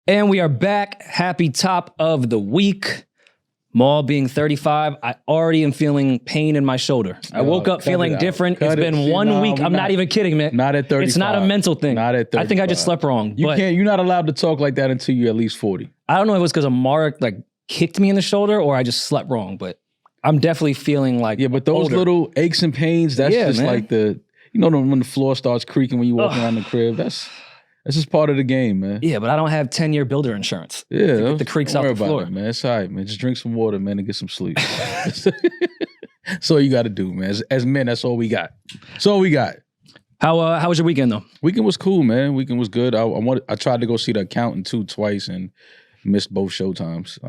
And we are back. Happy top of the week. Maul being 35, I already am feeling pain in my shoulder. I woke up feeling different. It's been 1 week. I'm not even kidding, man. Not at 35. It's not a mental thing. Not at 35. I think I just slept wrong. You're not allowed to talk like that until you're at least 40. I don't know if it was because Amara kicked me in the shoulder or I just slept wrong, but I'm definitely feeling like but those older. little aches and pains, that's just man. like when the floor starts creaking when you walk around the crib, that's just part of the game, man. Yeah, but I don't have 10-year builder insurance. Yeah. To get the creaks out the floor. It, man. It's all right, man. Just drink some water, man, and get some sleep. That's all you got to do, man. As men, that's all we got. That's all we got. How was your weekend, though? Weekend was cool, man. Weekend was good. I tried to go see The Accountant twice and missed both showtimes.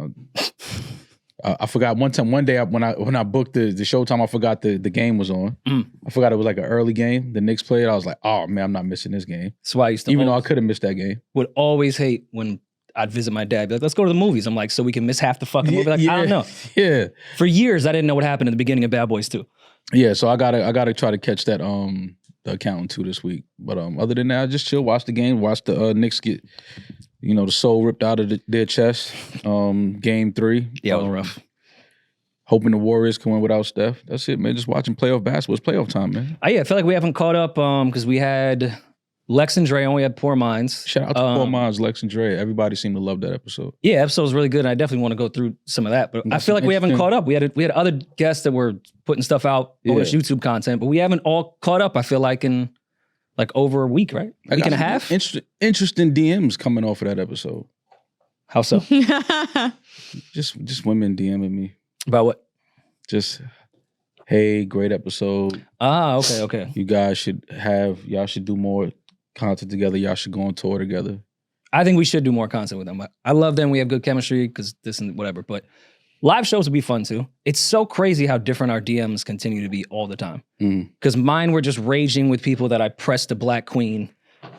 I forgot one day when I booked the showtime, I forgot the game was on. I forgot it was like an early game. The Knicks played. I was like, oh man, I'm not missing this game. That's why I used to even though I could have missed that game. Would always hate when I'd visit my dad. Be like, let's go to the movies. I'm like, so we can miss half the fucking movie. Like, I don't know. Yeah. For years, I didn't know what happened at the beginning of Bad Boys 2. Yeah, so I gotta try to catch that The Accountant 2 this week. But other than that, I just chill, watch the game, watch the Knicks get the soul ripped out of their chest. Game 3. Yeah, it was rough. Hoping the Warriors can win without Steph. That's it, man. Just watching playoff basketball. It's playoff time, man. I feel like we haven't caught up because we had Lex and Dre on. We had Poor Minds. Shout out to Poor Minds, Lex and Dre. Everybody seemed to love that episode. Yeah, episode was really good. And I definitely want to go through some of that. But I feel like we haven't caught up. We had other guests that were putting stuff out on this YouTube content, but we haven't all caught up, I feel like, in over a week, right? A week and a half? Interesting DMs coming off of that episode. How so? Just women DMing me. About what? Just, hey, great episode. Okay. You guys should do more content together. Y'all should go on tour together. I think we should do more content with them. I love them. We have good chemistry because this and whatever. But live shows would be fun too. It's so crazy how different our DMs continue to be all the time. Because mine were just raging with people that I pressed a black queen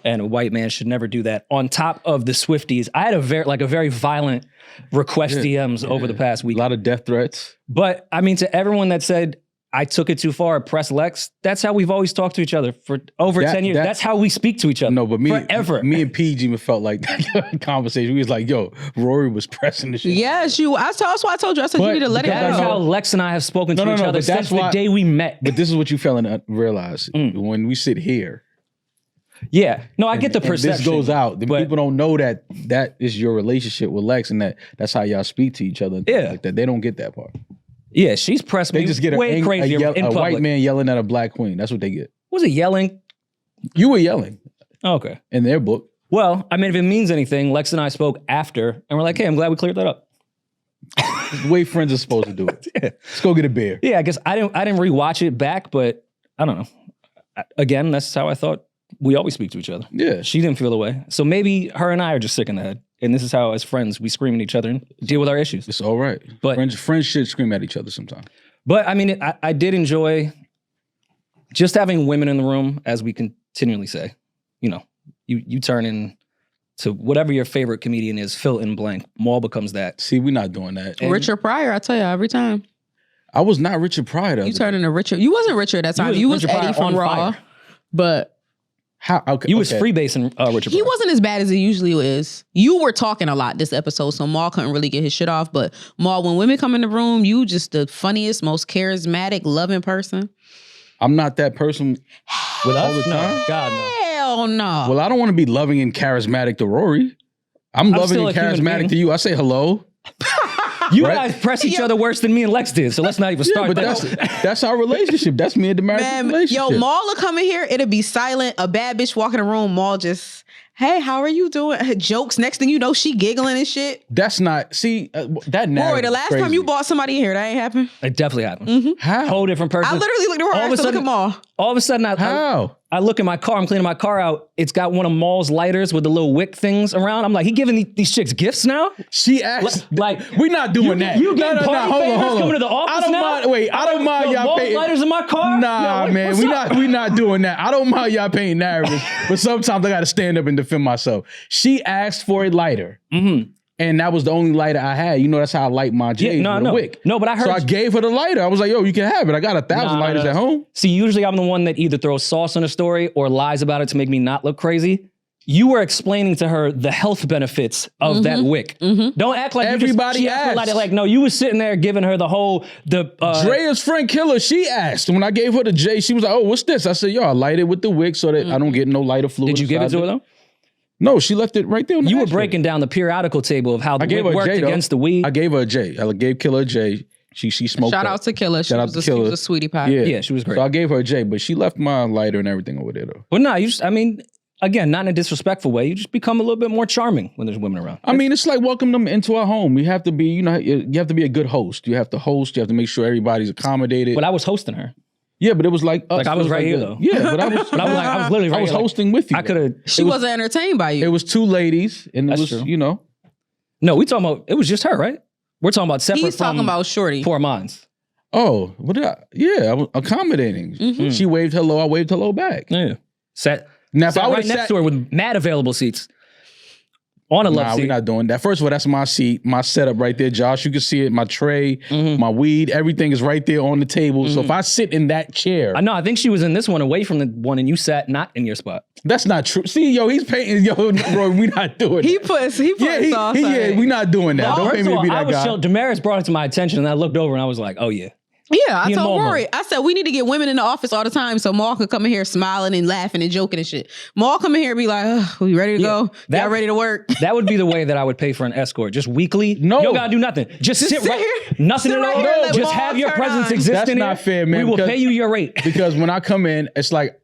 and a white man should never do that. On top of the Swifties, I had a very violent request DMs over the past week. A lot of death threats. But I mean, to everyone that said, I took it too far, press Lex, that's how we've always talked to each other for over 10 years. That's how we speak to each other. No, but forever. Me and PG even felt like that conversation. We was like, yo, Rory was pressing the shit. Yes, that's why I told you. I said you need to let it go. That's how Lex and I have spoken to each other since the day we met. But this is what you fail to realize. When we sit here. Yeah. No, I get the perception. This goes out. People don't know that is your relationship with Lex and that's how y'all speak to each other. Yeah. Like that. They don't get that part. Yeah, she's pressed me. They just get way crazier in a public. white man yelling at a black queen. That's what they get. Was it yelling? You were yelling. Okay. In their book. Well, I mean, if it means anything, Lex and I spoke after, and we're like, hey, I'm glad we cleared that up. The way friends are supposed to do it. Yeah. Let's go get a beer. Yeah, I guess I didn't rewatch it back, but I don't know. Again, that's how I thought we always speak to each other. Yeah. She didn't feel the way. So maybe her and I are just sick in the head. And this is how, as friends, we scream at each other and deal with our issues. It's all right. But friends should scream at each other sometimes. But I mean, I did enjoy just having women in the room, as we continually say. You turn into whatever your favorite comedian is, fill in blank. Maul becomes that. See, we're not doing that. And Richard Pryor, I tell you, every time. I was not Richard Pryor. You turned into Richard. You wasn't Richard that time. You was Eddie from Raw. Fire. But... How? Okay, was freebasing Richard He Pryor. wasn't as bad as he usually is. You were talking a lot this episode, so Maul couldn't really get his shit off. But Maul, when women come in the room, you just the funniest, most charismatic, loving person. I'm not that person with all the time. No, God, no. Hell no. Well, I don't want to be loving and charismatic to Rory. I'm loving and charismatic to you. I say hello. You guys press each other worse than me and Lex did, so let's not even start but that's our relationship. That's me and Demaris' relationship. Yo, Maul will come in here, it'll be silent. A bad bitch walk in the room, Maul just, hey, how are you doing? Jokes. Next thing you know, she giggling and shit. That's not, that narrative. Rory, the last time you bought somebody in here, that ain't happened? It definitely happened. How? Whole different person. I literally looked at Rory, I said, look at Maul. All of a sudden, I look in my car, I'm cleaning my car out. It's got one of Maul's lighters with the little wick things around. I'm like, he giving these chicks gifts now? She asked, we're not doing that. You getting party favors coming to the office now? I don't mind y'all paying. Lighters in my car? Nah, man, we not doing that. I don't mind y'all paying narratives, but sometimes I got to stand up and defend myself. She asked for a lighter. And that was the only lighter I had. That's how I light my J's with a wick. No, but I heard... So I gave her the lighter. I was like, yo, you can have it. I got 1,000 lighters at home. See, usually I'm the one that either throws sauce on a story or lies about it to make me not look crazy. you were explaining to her the health benefits of that wick. Don't act like everybody asked. Like, no, you was sitting there giving her the whole Drea's friend Killer, she asked. When I gave her the J, she was like, "Oh, what's this?" I said, "Yo, I light it with the wick so that I don't get no lighter fluid." Did you give it to her though? No, she left it right there on the You were ashtray. breaking down the periodical table of how the wick worked against the weed. I gave her a J. I gave Killer a J. She smoked. Shout out to Killer. She was a sweetie pie. Yeah, she was great. So I gave her a J, but she left my lighter and everything over there though. Well, no, again, not in a disrespectful way. You just become a little bit more charming when there's women around. I mean, it's like welcome them into our home. You have to be, you have to be a good host. You have to host. You have to make sure everybody's accommodated. But I was hosting her. Yeah, but it was like us. Like I was right here though. Yeah, but I was. I was literally right I was here. hosting with you. I could have. She wasn't entertained by you. It was two ladies, and it That's was true. No, we talking about. It was just her, right? We're talking about separate. He's talking about Shorty. Poor minds. Oh, what did I? Yeah, I was accommodating. She waved hello. I waved hello back. Yeah. Sat Now, if I would right next to her with mad available seats. On a love seat. we're not doing that. First of all, that's my seat, my setup right there, Josh. You can see it, my tray, my weed, everything is right there on the table. So if I sit in that chair. I know, I think she was in this one away from the one and you sat not in your spot. That's not true. See, yo, he's painting, Rory, we not doing that. He put sauce on it. we not doing that. Don't pay me to be that guy. Demaris brought it to my attention and I looked over and I was like, oh yeah. Yeah, I told Rory, I said, we need to get women in the office all the time so Maul could come in here smiling and laughing and joking and shit. Maul come in here and be like, we ready to go? Y'all ready to work? That would be the way that I would pay for an escort. Just weekly. No. You don't gotta do nothing. Just sit right here. Nothing Sit at right all. here and let Just Maul have your turn presence on. exist That's in not here. fair, man, We will because- pay you your rate. Because when I come in, it's like,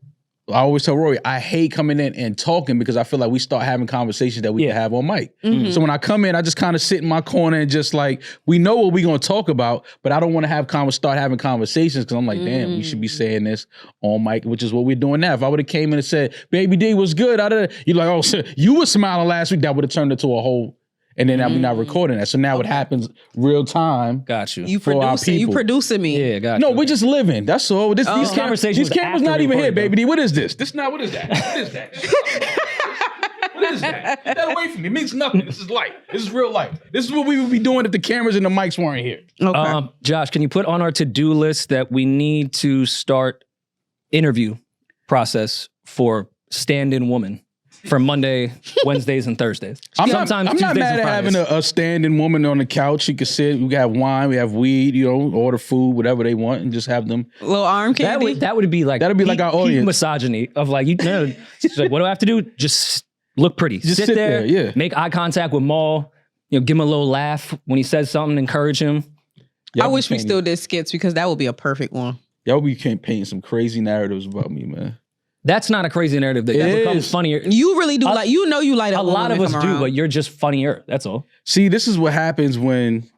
I always tell Rory, I hate coming in and talking because I feel like we start having conversations that we can have on mic. So when I come in, I just kind of sit in my corner and just like, we know what we're going to talk about, but I don't want to start having conversations because I'm like, damn, we should be saying this on mic, which is what we're doing now. If I would have came in and said, Baby D was good, you're like, oh, shit, you were smiling last week, that would have turned into a whole, and then we're not recording that. So now it happens real time. Got you. You For our producing me. Yeah, got you. No, we're just living. That's all. These conversations these cameras after not even here, recording, baby D. What is this? This not. What is that? What is that? What is that? Get that away from me. It means nothing. This is life. This is real life. This is what we would be doing if the cameras and the mics weren't here. Okay. Josh, can you put on our to-do list that we need to start interview process for stand-in woman for Monday, Wednesdays, and Thursdays? I'm not Tuesdays mad and at having Fridays. a standing woman on the couch. She could sit. We have wine. We have weed. Order food, whatever they want, and just have them. Little arm candy. That would be like That'd be like our peak audience. misogyny of like she's like, what do I have to do? Just look pretty. Just sit there, yeah. Make eye contact with Maul. Give him a little laugh when he says something. Encourage him. I wish we still did skits because that would be a perfect one. Y'all be painting some crazy narratives about me, man. That's not a crazy narrative. That becomes funnier. You really do like. You light up. A lot of us do, but you're just funnier. That's all. See, this is what happens when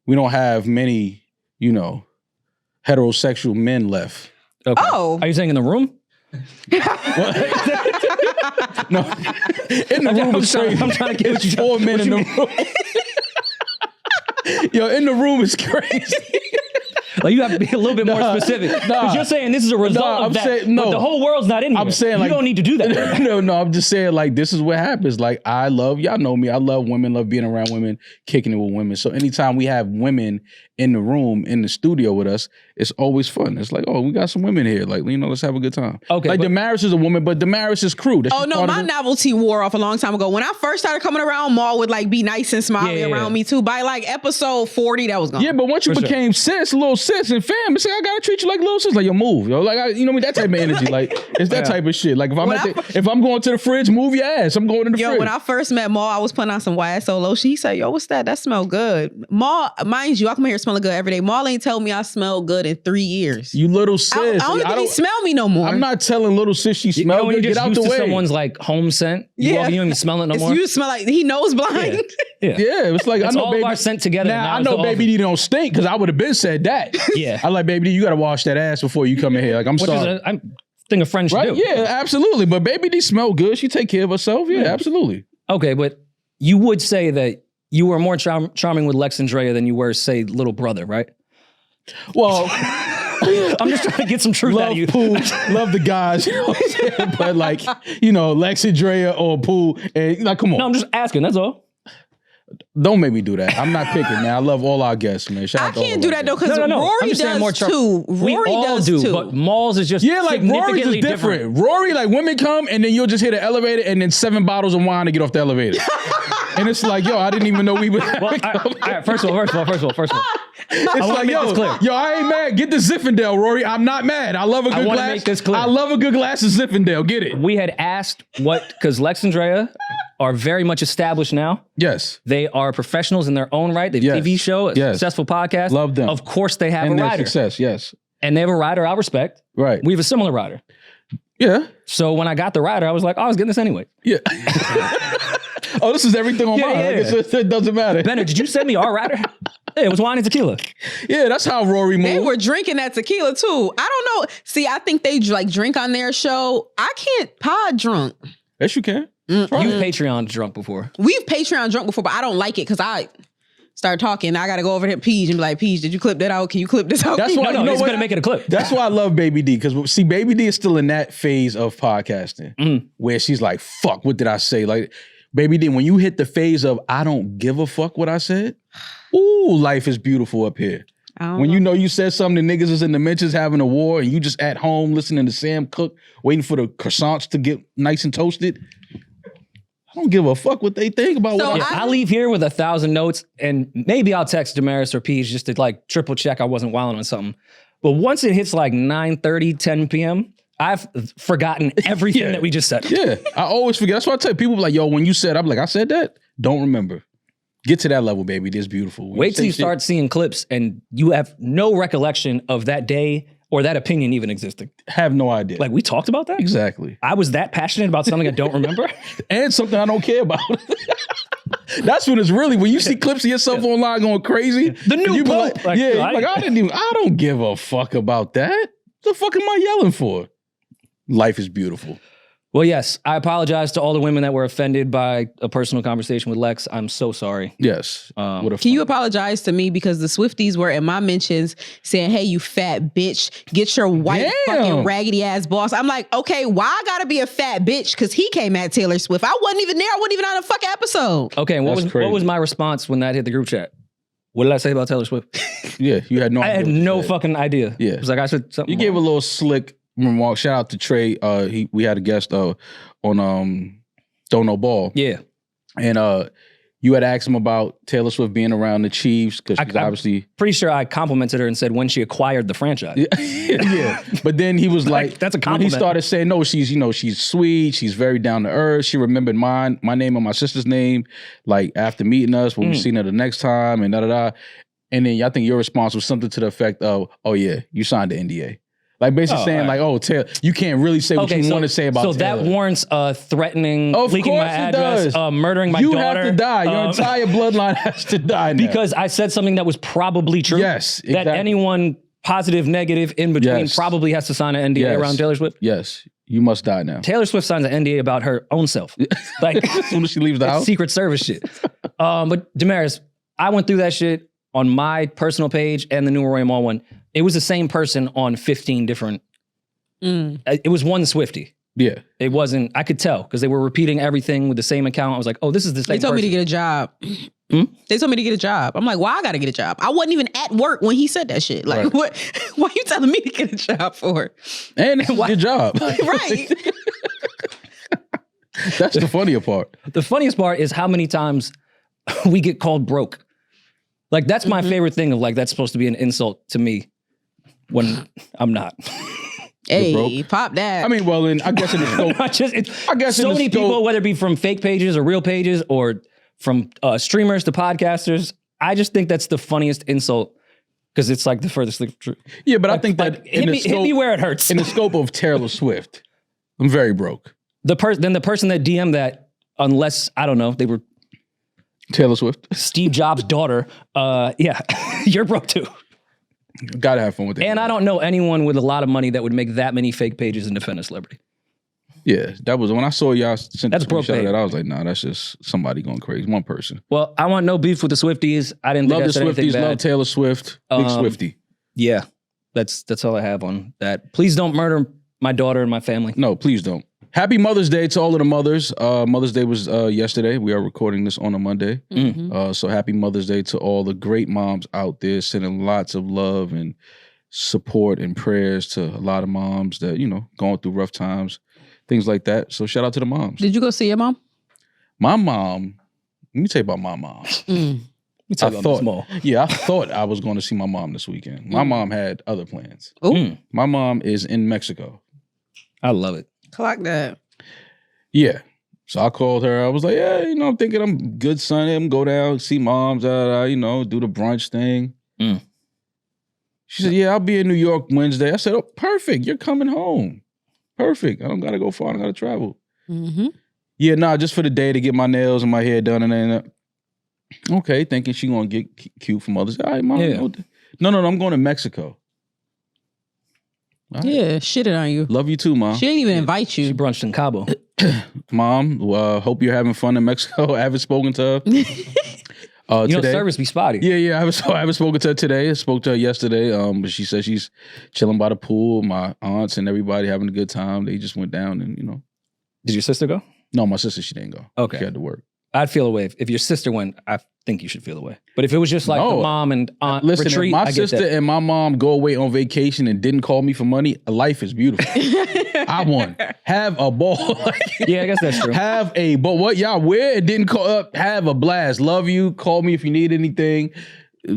we don't have many, heterosexual men left. Okay. Oh. Are you saying in the room? No, in the room is crazy. I'm trying to get what you 4 men in the room. Yo, in the room is crazy. Like you have to be a little bit more specific. Because you're saying this is a result of that. But the whole world's not in here. I'm saying you don't need to do that. No, I'm just saying like this is what happens. Like y'all know me. I love women, love being around women, kicking it with women. So anytime we have women in the room, in the studio with us, it's always fun. It's like, oh, we got some women here. Like, let's have a good time. Okay. Like Demaris is a woman, but Demaris is crew. That's just part of my it. novelty wore off a long time ago. When I first started coming around, Maul would like be nice and smiley around me too. By like episode 40, that was gone. Yeah, but once you became little sis and fam, it's like I gotta treat you like little sis, like your move, yo. Like that type of energy. Like it's that type of shit. Like if I'm going to the fridge, move your ass. I'm going to the fridge. When I first met Maul, I was putting on some YSL lotion. He said, "Yo, what's that? That smell good." Maul, mind you, I come here smelling good every day. Maul ain't tell me I smell good in 3 years. You little sis. I don't think he smell me no more. I'm not telling little sis she smell when good. you're Get just out used the to way. someone's like home scent. You don't even smell it no more. You smell like he nose blind. Yeah. It's like It's I know all baby. of our scent together. Now I know Baby D don't stink because I would have been said that. Yeah. I like Baby D. You got to wash that ass before you come in here. Like I'm sorry. I think a friend should Right? do. Yeah, absolutely. But Baby D smell good. She take care of herself. Yeah, absolutely. Okay, but you would say that you were more charming with Lex and Drea than you were, say, little brother, right? Well, I'm just trying to get some truth out of you. Pooh, love the guys, but like, Lex and Drea or Pooh, and like, come on. No, I'm just asking. That's all. Don't make me do that. I'm not picking, man. I love all our guests, man. Shout I out to all can't of do our that though, guests. because No. I'm Rory just saying more does too. We Rory all does do, too. but Malls is just Yeah, like Rory's is significantly different. Rory, like women come and then you'll just hit the elevator and then 7 bottles of wine to get off the elevator. And it's like, yo, I didn't even know we were. Well, all right, first of all. It's wanna like, make this clear. yo, I ain't mad. Get the Zinfandel, Rory. I'm not mad. I love a good wanna glass. make this clear. I love a good glass of Zinfandel. Get it? We had asked because Lex and Drea are very much established now. Yes. They are professionals in their own right. They have a TV show, a successful podcast. Love them. Of course, they have And a their rider. success, yes. And they have a rider I respect. Right. We have a similar rider. Yeah. So when I got the rider, I was like, I was getting this anyway. Yeah. Oh, this is everything on mine. yeah. Like, it doesn't matter. Bennett, did you send me our rider? Yeah, it was wine and tequila. Yeah, that's how Rory moved. They were drinking that tequila too. I don't know. See, I think they like drink on their show. I can't pod drunk. Yes, you can. You've Patreon drunk before. We've Patreon drunk before, but I don't like it because I start talking. I got to go over to Peach and be like, Peach, did you clip that out? Can you clip this out? That's why No, you know it's what? going to make it a clip. That's why I love Baby D, because see, Baby D is still in that phase of podcasting where she's like, fuck, what did I say? Like, Baby D, when you hit the phase of I don't give a fuck what I said, ooh, life is beautiful up here. When you know you said something, the niggas is in the mentions having a war and you just at home listening to Sam cook, waiting for the croissants to get nice and toasted. I don't give a fuck what they think about So what Yeah, I leave here with 1,000 notes and maybe I'll text Demaris or Peach just to like triple check I wasn't wilding on something. But once it hits like 9:30, 10 p.m., I've forgotten everything that we just said. Yeah, I always forget. That's why I tell people like, yo, when you said, I'm like, I said that? Don't remember. Get to that level, baby. This beautiful. When Wait till you say start seeing clips and you have no recollection of that day or that opinion even existing. have no idea. Like, we talked about that? Exactly. I was that passionate about something I don't remember? And something I don't care about. That's when it's really, when you see clips of yourself online going crazy. The new you be Pope. like, I don't give a fuck about that. The fuck am I yelling for? Life is beautiful. Well, yes, I apologize to all the women that were offended by a personal conversation with Lex. I'm so sorry. Yes. Can you apologize to me because the Swifties were in my mentions saying, hey, you fat bitch, get your white fucking raggedy ass boss. I'm like, okay, why I gotta be a fat bitch? Because he came at Taylor Swift. I wasn't even there. I wasn't even on a fucking episode. Okay, and what was my response when that hit the group chat? What did I say about Taylor Swift? Yeah, you had no idea. I had no fucking idea. Yeah. It was like I said something. You gave a little slick remark. Shout out to Trey. We had a guest on Don't Know Ball. Yeah. And you had asked him about Taylor Swift being around the Chiefs because she's obviously pretty sure I complimented her and said when she acquired the franchise. yeah. But then he was like, that's a when compliment. he started saying, no, she's sweet, she's very down to earth. She remembered my name and my sister's name, like after meeting us when we seen her the next time and da-da-da. And then I think your response was something to the effect of, oh yeah, you signed the NDA. Like basically saying like, oh, Taylor, you can't really say what you want to say about Taylor. So that warrants threatening, of leaking my address, murdering my daughter. You have to die. Your entire bloodline has to die now. Because I said something that was probably true. Yes, exactly. That anyone positive, negative, in between probably has to sign an NDA around Taylor Swift. Yes, you must die now. Taylor Swift signs an NDA about her own self. Like as soon as she leaves the house. Secret Service shit. But Demaris, I went through that shit on my personal page and the New Roy Mall one. It was the same person on 15 different. It was one Swiftie. Yeah. It wasn't, I could tell because they were repeating everything with the same account. I was like, oh, this is the same They told me to person. get a job. They told me to get a job. I'm like, why I gotta get a job? I wasn't even at work when he said that shit. Like, what? Why you telling me to get a job for? And it's your job. Right. That's the funnier part. The funniest part is how many times we get called broke. Like, that's my favorite thing of like, that's supposed to be an insult to me when I'm not. Hey, pop that. I mean, well, in I guess in the scope, I guess so many people, whether it be from fake pages or real pages or from streamers to podcasters, I just think that's the funniest insult because it's like the furthest thing from truth. Yeah, but I think that hit me where it hurts. In the scope of Taylor Swift, I'm very broke. Then the person that DM'd that, unless I don't know, they were Taylor Swift, Steve Jobs' daughter. Yeah, you're broke too. Gotta have fun with it. And I don't know anyone with a lot of money that would make that many fake pages and defend a celebrity. Yeah, that was when I saw y'all sent that's the broke. That I was like, nah, that's just somebody going crazy. One person. Well, I want no beef with the Swifties. I didn't love think the Swifties. Love Taylor Swift. Big Swiftie. Yeah, that's all I have on that. Please don't murder my daughter and my family. No, please don't. Happy Mother's Day to all of the mothers. Mother's Day was yesterday. We are recording this on a Monday. So happy Mother's Day to all the great moms out there, sending lots of love and support and prayers to a lot of moms that, going through rough times, things like that. So shout out to the moms. Did you go see your mom? My mom, let me tell you about my mom. I thought I was going to see my mom this weekend. My mom had other plans. My mom is in Mexico. I love it. Clock that. Yeah. So I called her. I was like, yeah, I'm thinking I'm good Sunday. I'm go down, see moms, do the brunch thing. She said, yeah, I'll be in New York Wednesday. I said, oh, perfect. You're coming home. Perfect. I don't got to go far. I don't got to travel. Yeah, just for the day to get my nails and my hair done. And then, okay, thinking she going to get cute for Mother's Day. All right, Mom. Yeah. No, I'm going to Mexico. Right. Yeah, shit it on you. Love you too, Mom. She didn't even invite you. She brunched in Cabo. Mom, hope you're having fun in Mexico. I haven't spoken to her. Today. Service be spotty. Yeah. I haven't spoken to her today. I spoke to her yesterday. But she said she's chilling by the pool. My aunts and everybody having a good time. They just went down and, Did your sister go? No, my sister, she didn't go. Okay. She had to work. I'd feel away. If your sister went, I think you should feel away. But if it was just like the mom and aunt retreat, if my sister and my mom go away on vacation and didn't call me for money, life is beautiful. I won. Have a ball. Yeah, I guess that's true. Have a ball. What y'all wear and didn't call up, have a blast. Love you. Call me if you need anything.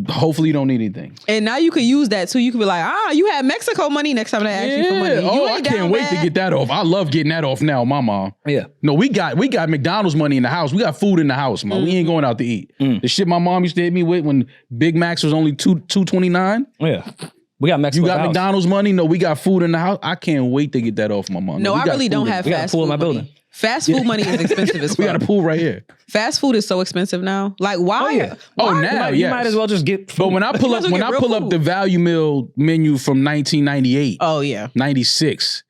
Hopefully you don't need anything. And now you could use that too. You could be like, you had Mexico money next time they ask you for money. I can't wait to get that off. I love getting that off now, my mom. Yeah. No, we got McDonald's money in the house. We got food in the house, man. We ain't going out to eat. The shit my mom used to hit me with when Big Macs was only $2.29. Yeah. We got Mexico. You got McDonald's money? No, we got food in the house. I can't wait to get that off my mom. No, I really don't have fast food in my building. Fast food money is expensive as fuck. We got a pool right here. Fast food is so expensive now. Like, why? Oh, yeah. Now, you might as well just get food. But when I pull up the value meal menu from 1998. Oh, yeah. 96.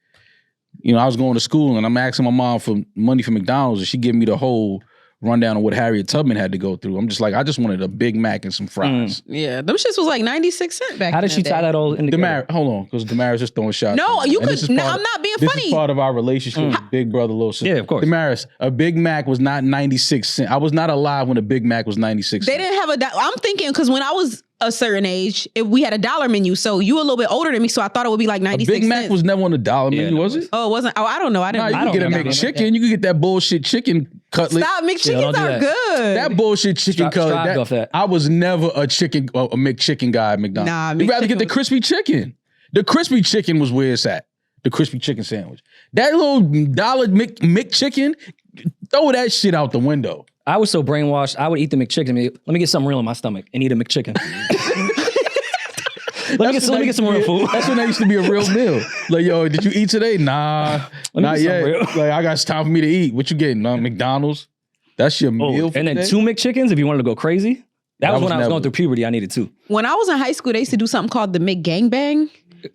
I was going to school and I'm asking my mom for money for McDonald's and she gave me the whole rundown of what Harriet Tubman had to go through. I'm just like, I just wanted a Big Mac and some fries. Yeah, them shits was like 96 cents back. How did she tie that all in together? Hold on, because Demaris just throwing shots. No, you could. No, I'm not being funny. This is part of our relationship with Big Brother, Little Sister. Yeah, of course. Demaris, a Big Mac was not 96 cents. I was not alive when a Big Mac was 96 cents. They didn't have I'm thinking, because when I was a certain age, we had a dollar menu. So you a little bit older than me, so I thought it would be like 96 cents. Big Mac was never on the dollar menu, was it? Oh, it wasn't? Oh, I don't know. I didn't. You could get a McChicken. You could get that bullshit chicken cutlet. Stop, McChickens are good. That bullshit chicken cutlet. I was never a McChicken guy at McDonald's. Nah, you'd rather get the crispy chicken. The crispy chicken was where it's at. The crispy chicken sandwich. That little dollar McChicken, throw that shit out the window. I was so brainwashed, I would eat the McChicken. Let me get something real in my stomach and eat a McChicken. Let me get some real food. That's when that used to be a real meal. Like, yo, did you eat today? Nah, not yet. Like, I got time for me to eat. What you getting? McDonald's? That's your meal for and then today? 2 McChickens if you wanted to go crazy. That was when I was going through puberty. I needed 2. When I was in high school, they used to do something called the McGangbang.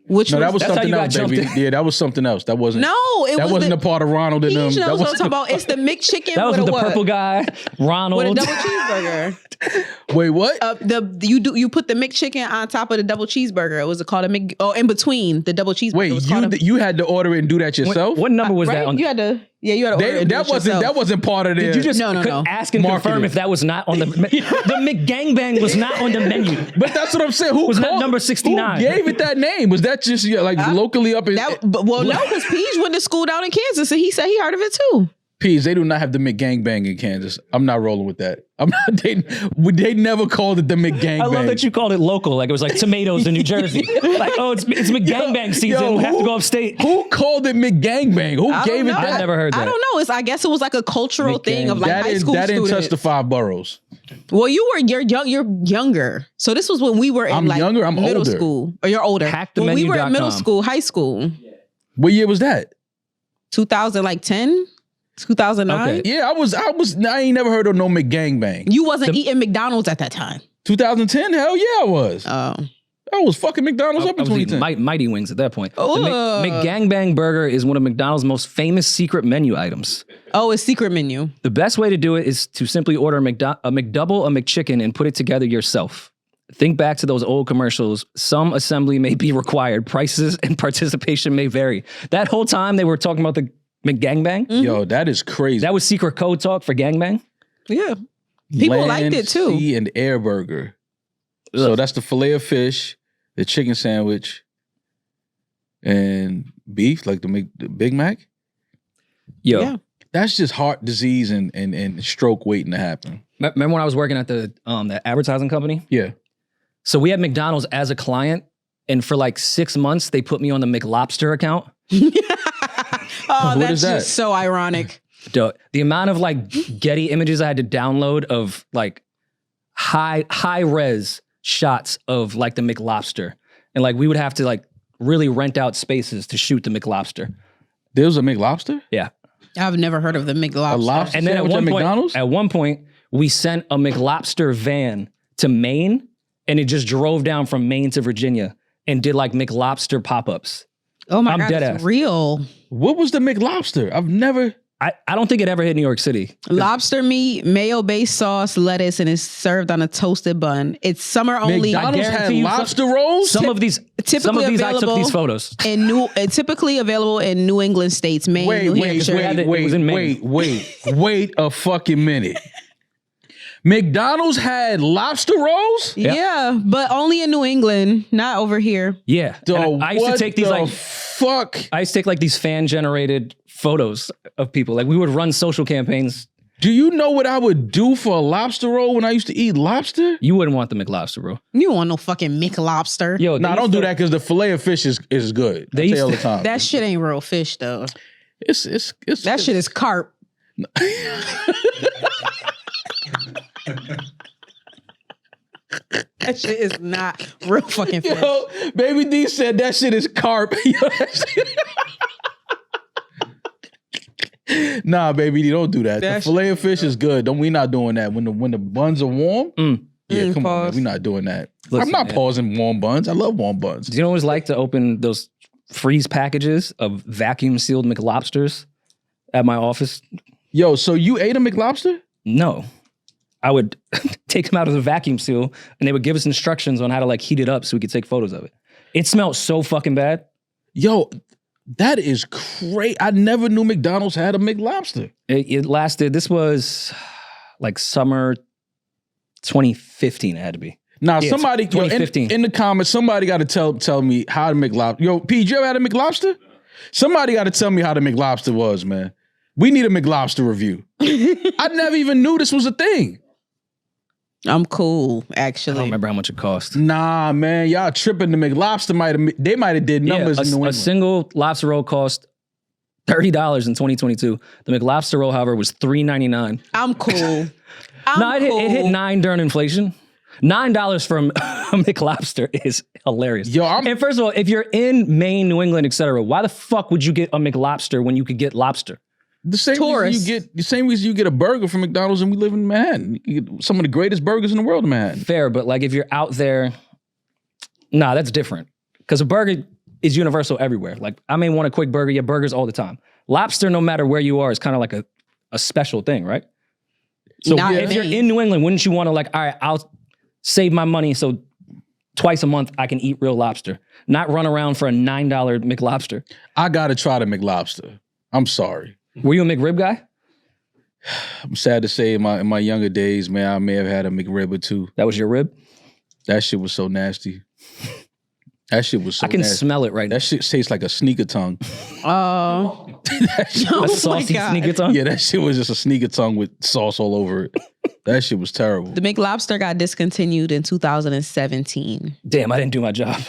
That was something else, baby. Yeah, that was something else. That wasn't. No, that wasn't a part of Ronald and them. You know what I'm talking about? It's the McChicken. That was with the purple guy, Ronald, with a double cheeseburger. Wait, what? You put the McChicken on top of the double cheeseburger. It was called in between the double cheeseburger. Wait, you had to order it and do that yourself? What number was that? You had to. Yeah, you had to order it. That wasn't part of the. Did you just ask and confirm if that was not on the McGangbang was not on the menu? But that's what I'm saying. Who was that number 69? Who gave it that name? Was that just locally up in? No, because Peach went to school down in Kansas, and he said he heard of it too. Peas, they do not have the McGangbang in Kansas. I'm not rolling with that. They never called it the McGangbang. I love that you called it local, like it was like tomatoes in New Jersey. Like, it's McGangbang season. We have to go upstate. Who called it McGangbang? Who gave it that? I never heard that. I don't know. I guess it was like a cultural thing of like high school students. That didn't touch the 5 boroughs. Well, you're younger. So this was when we were in younger. I'm middle older. school. Or you're older. When we were in middle school, high school. What year was that? 2010. 2009? Okay. Yeah, I ain't never heard of no McGangbang. You wasn't eating McDonald's at that time. 2010? Hell yeah, I was. Oh. I was fucking McDonald's up in 2010. Mighty Wings at that point. The McGangbang burger is one of McDonald's most famous secret menu items. Oh, it's secret menu. The best way to do it is to simply order a McDouble, a McChicken, and put it together yourself. Think back to those old commercials. Some assembly may be required. Prices and participation may vary. That whole time they were talking about the McGangbang. Yo, that is crazy. That was secret code talk for gangbang. Yeah. People Land, liked it too. Sea, and air burger. So that's the filet of fish, the chicken sandwich, and beef, like the Big Mac. Yo, Yeah. That's just heart disease and stroke waiting to happen. remember when I was working at the advertising company? Yeah. So we had McDonald's as a client, and for like 6 months they put me on the McLobster account. Oh, What that's is that? just so ironic. The amount of like Getty images I had to download of like high res shots of like the McLobster, and like we would have to like really rent out spaces to shoot the McLobster. There was a McLobster? Yeah. I've never heard of the McLobster. A lobster And then sandwich McDonald's? at one point, we sent a McLobster van to Maine, and it just drove down from Maine to Virginia and did like McLobster pop-ups. Oh my I'm God, dead it's ass. real. What was the McLobster? I've never... I don't think it ever hit New York City. Lobster meat, mayo-based sauce, lettuce, and is served on a toasted bun. It's summer only. McDonald's had guarantee you lobster rolls? Some of these I took available these photos. Typically available in New England states, Maine, New Hampshire. It was in Maine. Wait a fucking minute. McDonald's had lobster rolls? Yeah, but only in New England, not over here. Yeah. And I used to take these like fuck. I used to take like these fan generated photos of people. Like we would run social campaigns. Do you know what I would do for a lobster roll when I used to eat lobster? You wouldn't want the McLobster, bro. You don't want no fucking McLobster. Yo, Nah, don't do that because the filet of fish is good. I tell you all the time. That shit ain't real fish though. It's That shit is carp. That shit is not real fucking fish. Yo, Baby D said that shit is carp. Yo, that shit- Nah, baby D, don't do that. The filet of fish is good. We not doing that. When the buns are warm, yeah, come on, man. We not doing that. Listen, I'm not pausing warm buns. I love warm buns. Do you always like to open those freeze packages of vacuum sealed McLobsters at my office? Yo, so you ate a McLobster? No. I would take them out of the vacuum seal and they would give us instructions on how to like heat it up so we could take photos of it. It smelled so fucking bad. Yo, that is crazy. I never knew McDonald's had a McLobster. It lasted, this was like summer 2015 it had to be. Now, Yeah, somebody, yo, 2015. in the comments, somebody got to tell me how the McLobster. Yo, P, you ever had a McLobster? Somebody got to tell me how the McLobster was, man. We need a McLobster review. I never even knew this was a thing. I'm cool, I actually. don't remember how much it cost. Nah, man, y'all tripping. The McLobster might have did numbers in New A England. single lobster roll cost $30 in 2022. The McLobster roll, however, was $3.99. I'm cool. It hit $9 during inflation. $9 from a McLobster is hilarious. Yo, and first of all, if you're in Maine, New England, etc., why the fuck would you get a McLobster when you could get lobster? The same reason you get a burger from McDonald's, and we live in Manhattan. You get some of the greatest burgers in the world in Manhattan. Fair, but like if you're out there, nah, that's different. Because a burger is universal everywhere. Like I may want a quick burger, yeah, burgers all the time. Lobster, no matter where you are, is kind of like a special thing, right? So Not if me. you're in New England, wouldn't you want to like, all right, I'll save my money so twice a month I can eat real lobster, not run around for a $9 McLobster. I gotta try the McLobster. I'm sorry. Were you a McRib guy? I'm sad to say in my younger days, man, I may have had a McRib or two. That was your rib? That shit was so nasty. That shit was so I can nasty. smell it right now. That shit tastes like a sneaker tongue. Oh. A saucy God. sneaker tongue? Yeah, that shit was just a sneaker tongue with sauce all over it. That shit was terrible. The McLobster got discontinued in 2017. Damn, I didn't do my job.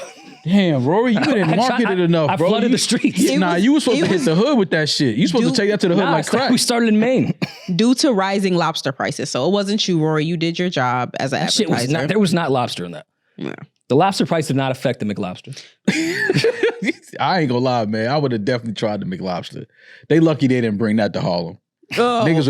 Damn, Rory, you didn't market it enough, I bro. flooded the streets. It was- you were supposed it to hit was- the hood with that shit. You supposed to take that to the hood Nah, like crack. we started in Maine. Due to rising lobster prices. So it wasn't you, Rory. You did your job as an That shit was advertiser. not, there was not lobster in that. Yeah. The lobster price did not affect the McLobster. I ain't gonna lie, man. I would have definitely tried the McLobster. They lucky they didn't bring that to Harlem. Niggas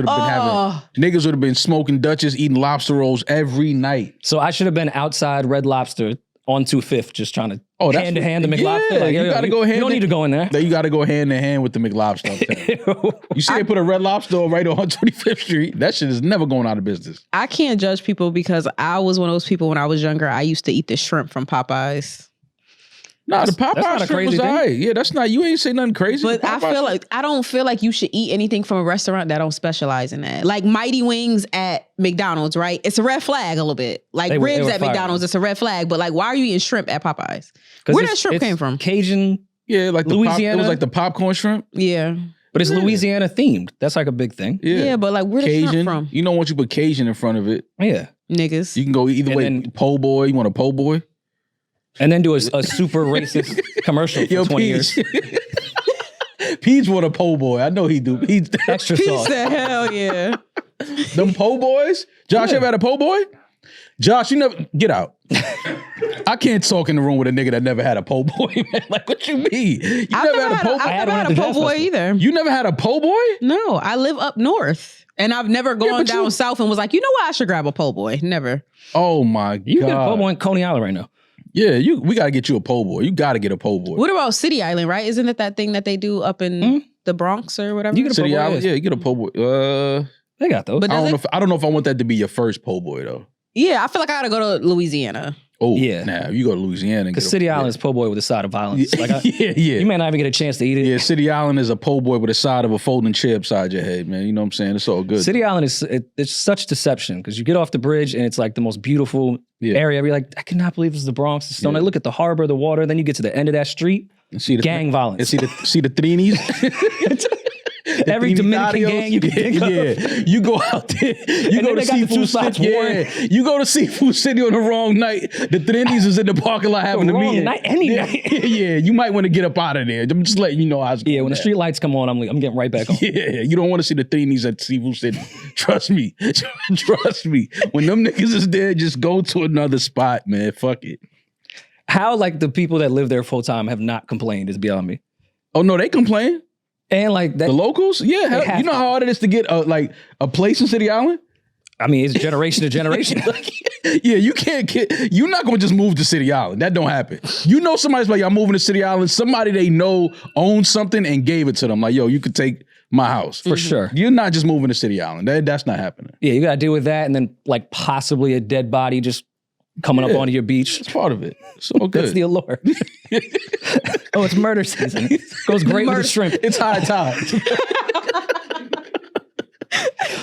would have been smoking Dutchess, eating lobster rolls every night. So I should have been outside Red Lobster on 25th just trying to hand to hand the McLobster. Yeah, Like, you gotta go hand. You don't need to go in there. You gotta go hand in hand with the McLobster. I'm telling you. You see, they put a Red Lobster right on 125th Street. That shit is never going out of business. I can't judge people because I was one of those people when I was younger. I used to eat the shrimp from Popeyes. Nah, the That's not Popeye a shrimp crazy was thing. alright. Yeah, that's not. You ain't say nothing crazy. But The I Popeye feel like I don't feel like you should eat anything from a restaurant that don't specialize in that. Like Mighty Wings at McDonald's, right? It's a red flag a little bit. Like They were ribs at fired. McDonald's, it's a red flag. But like, why are you eating shrimp at Popeyes? Where that shrimp came from? Cajun, yeah, like Louisiana? it was like the popcorn shrimp. Yeah. but it's Louisiana themed. That's like a big thing. Yeah, but like, where the Cajun. shrimp from? You know, once you put Cajun in front of it, Yeah. Niggas. you can go either And way. then- Po' boy, you want a po' boy? And then do a super racist commercial for 20 years. Peach want a po' boy. I know he do. He's Extra He sauce. said, hell yeah. them po' boys. Josh, you ever had a po' boy? Josh, you never get out. I can't talk in the room with a nigga that never had a po' boy, man. Like, what you mean? You I've never had I had a one at the po' jazz boy festival. either. You never had a po' boy? No, I live up north. And I've never gone but down you- south and was like, you know what? I should grab a po' boy. Never. Oh my You can get a god. po' boy in Coney Island right now. Yeah, we gotta get you a po' boy. You gotta get a po' boy. What about City Island, right? Isn't it that thing that they do up in the Bronx or whatever? You get a po' City boy Island? is. Yeah, you get a po' boy. They got those. But I does don't it- know. I don't know if I want that to be your first po' boy though. Yeah, I feel like I gotta go to Louisiana. Oh Yeah. Nah, you go to Louisiana and Because get a- City Island is po' boy with a side of violence. Like yeah. you may not even get a chance to eat it. Yeah, City Island is a po' boy with a side of a folding chair upside your head, man. You know what I'm saying? It's all good. City Island is it's such deception because you get off the bridge and it's like the most beautiful Yeah. area. You're like, I cannot believe this is the Bronx. It's stone. I look at the harbor, the water. Then you get to the end of that street, And see the gang violence. And see the Trinis. Every Dominican gang you can think of. Yeah, you go out there. You And go then to they got the two Seafood spots City. warring. Yeah, you go to Seafood City on the wrong night. The Trinis is in the parking lot having a Wrong meeting. night, any yeah, night. Yeah, you might want to get up out of there. I'm just letting you know how it's going. Yeah, when the down. street lights come on, I'm getting right back on. Yeah, you don't want to see the Trinis at Seafood City. Trust me. Trust me. When them niggas is there, just go to another spot, man. Fuck it. How like the people that live there full time have not complained is beyond me. Oh no, they complain. And like that, The locals? Yeah, hell, have you know how hard it is to get a place in City Island? I mean, it's generation to generation. Yeah, you can't get, you're not gonna just move to City Island. That don't happen. You know somebody's like, I'm moving to City Island. Somebody they know owns something and gave it to them. Like, yo, you could take my house. For sure. You're not just moving to City Island. That's not happening. Yeah, you got to deal with that, and then like possibly a dead body just coming up Yeah. onto your beach. It's part of it. It's all good. That's the allure. Oh, it's murder season. Goes great with the shrimp. It's high tide.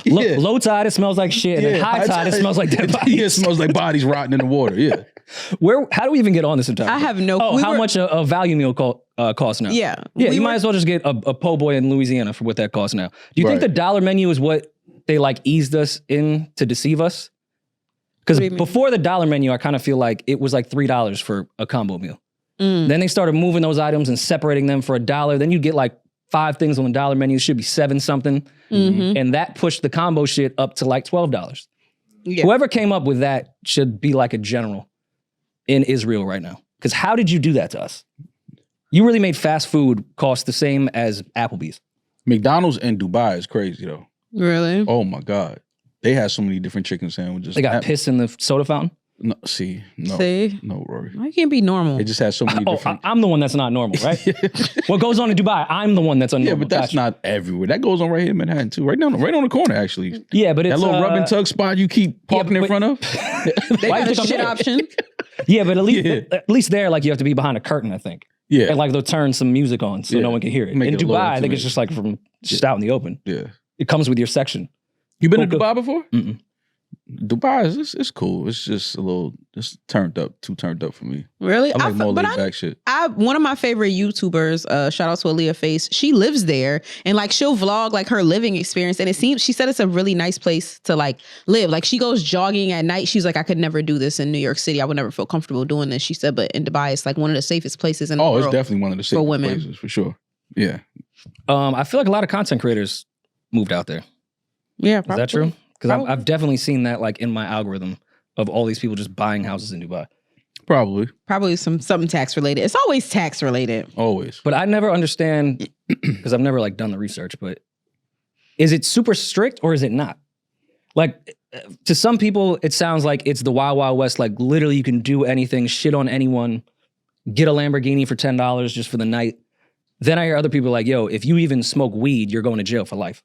Low tide, it smells like shit, and then high tide, it smells like dead bodies. Yeah, it smells like bodies rotting in the water. Yeah. How do we even get on this entire I thing? have no. Oh, we how were- much a value meal costs now? Yeah. Yeah, We you were- might as well just get a po' boy in Louisiana for what that costs now. Do you think Right. the dollar menu is what they like eased us in to deceive us? Because What do you mean? before the dollar menu, I kind of feel like it was like $3 for a combo meal. Mm. Then they started moving those items and separating them for $1. Then you get like 5 things on the dollar menu. It should be 7 something. Mhm. And that pushed the combo shit up to like $12. Yeah. Whoever came up with that should be like a general in Israel right now. Because how did you do that to us? You really made fast food cost the same as Applebee's. McDonald's in Dubai is crazy though. Really? Oh my God. They have so many different chicken sandwiches. They got piss in the soda fountain. No, See? no, Rory. I can't be normal. They just have so many Oh, different. I'm the one that's not normal, right? What goes on in Dubai, I'm the one that's unnormal. Yeah, but that's Gotcha. not everywhere. That goes on right here in Manhattan too. Right on the corner, actually. Yeah, but it's That little rub and tug spot you keep parking in but- front of. they Why got you a think I'm shit there? option. Yeah, but Yeah. at least there, like you have to be behind a curtain, I think. Yeah, And like they'll turn some music on so Yeah. no one can hear it. Make In it a little Dubai, I think it's intimate. just like from just out in the open. yeah. It comes with your section. You been to Cool. Dubai before? Mm-mm. Dubai is it's cool. It's just a little too turned up for me. Really? I like more but laid back shit. one of my favorite YouTubers, shout out to Aaliyah Face, she lives there and like she'll vlog like her living experience. And she said it's a really nice place to like live. Like she goes jogging at night. She's like, I could never do this in New York City. I would never feel comfortable doing this. She said, but in Dubai, it's like one of the safest places in the world. It's definitely one of the safest women. places for sure. Yeah. I feel like a lot of content creators moved out there. Yeah, Is that true? Because I've definitely seen that like in my algorithm of all these people just buying houses in Dubai. Probably. Probably something tax related. It's always tax related. Always. But I never understand, because I've never like done the research, but is it super strict or is it not? Like to some people, it sounds like it's the Wild Wild West. Like literally you can do anything, shit on anyone, get a Lamborghini for $10 just for the night. Then I hear other people like, yo, if you even smoke weed, you're going to jail for life.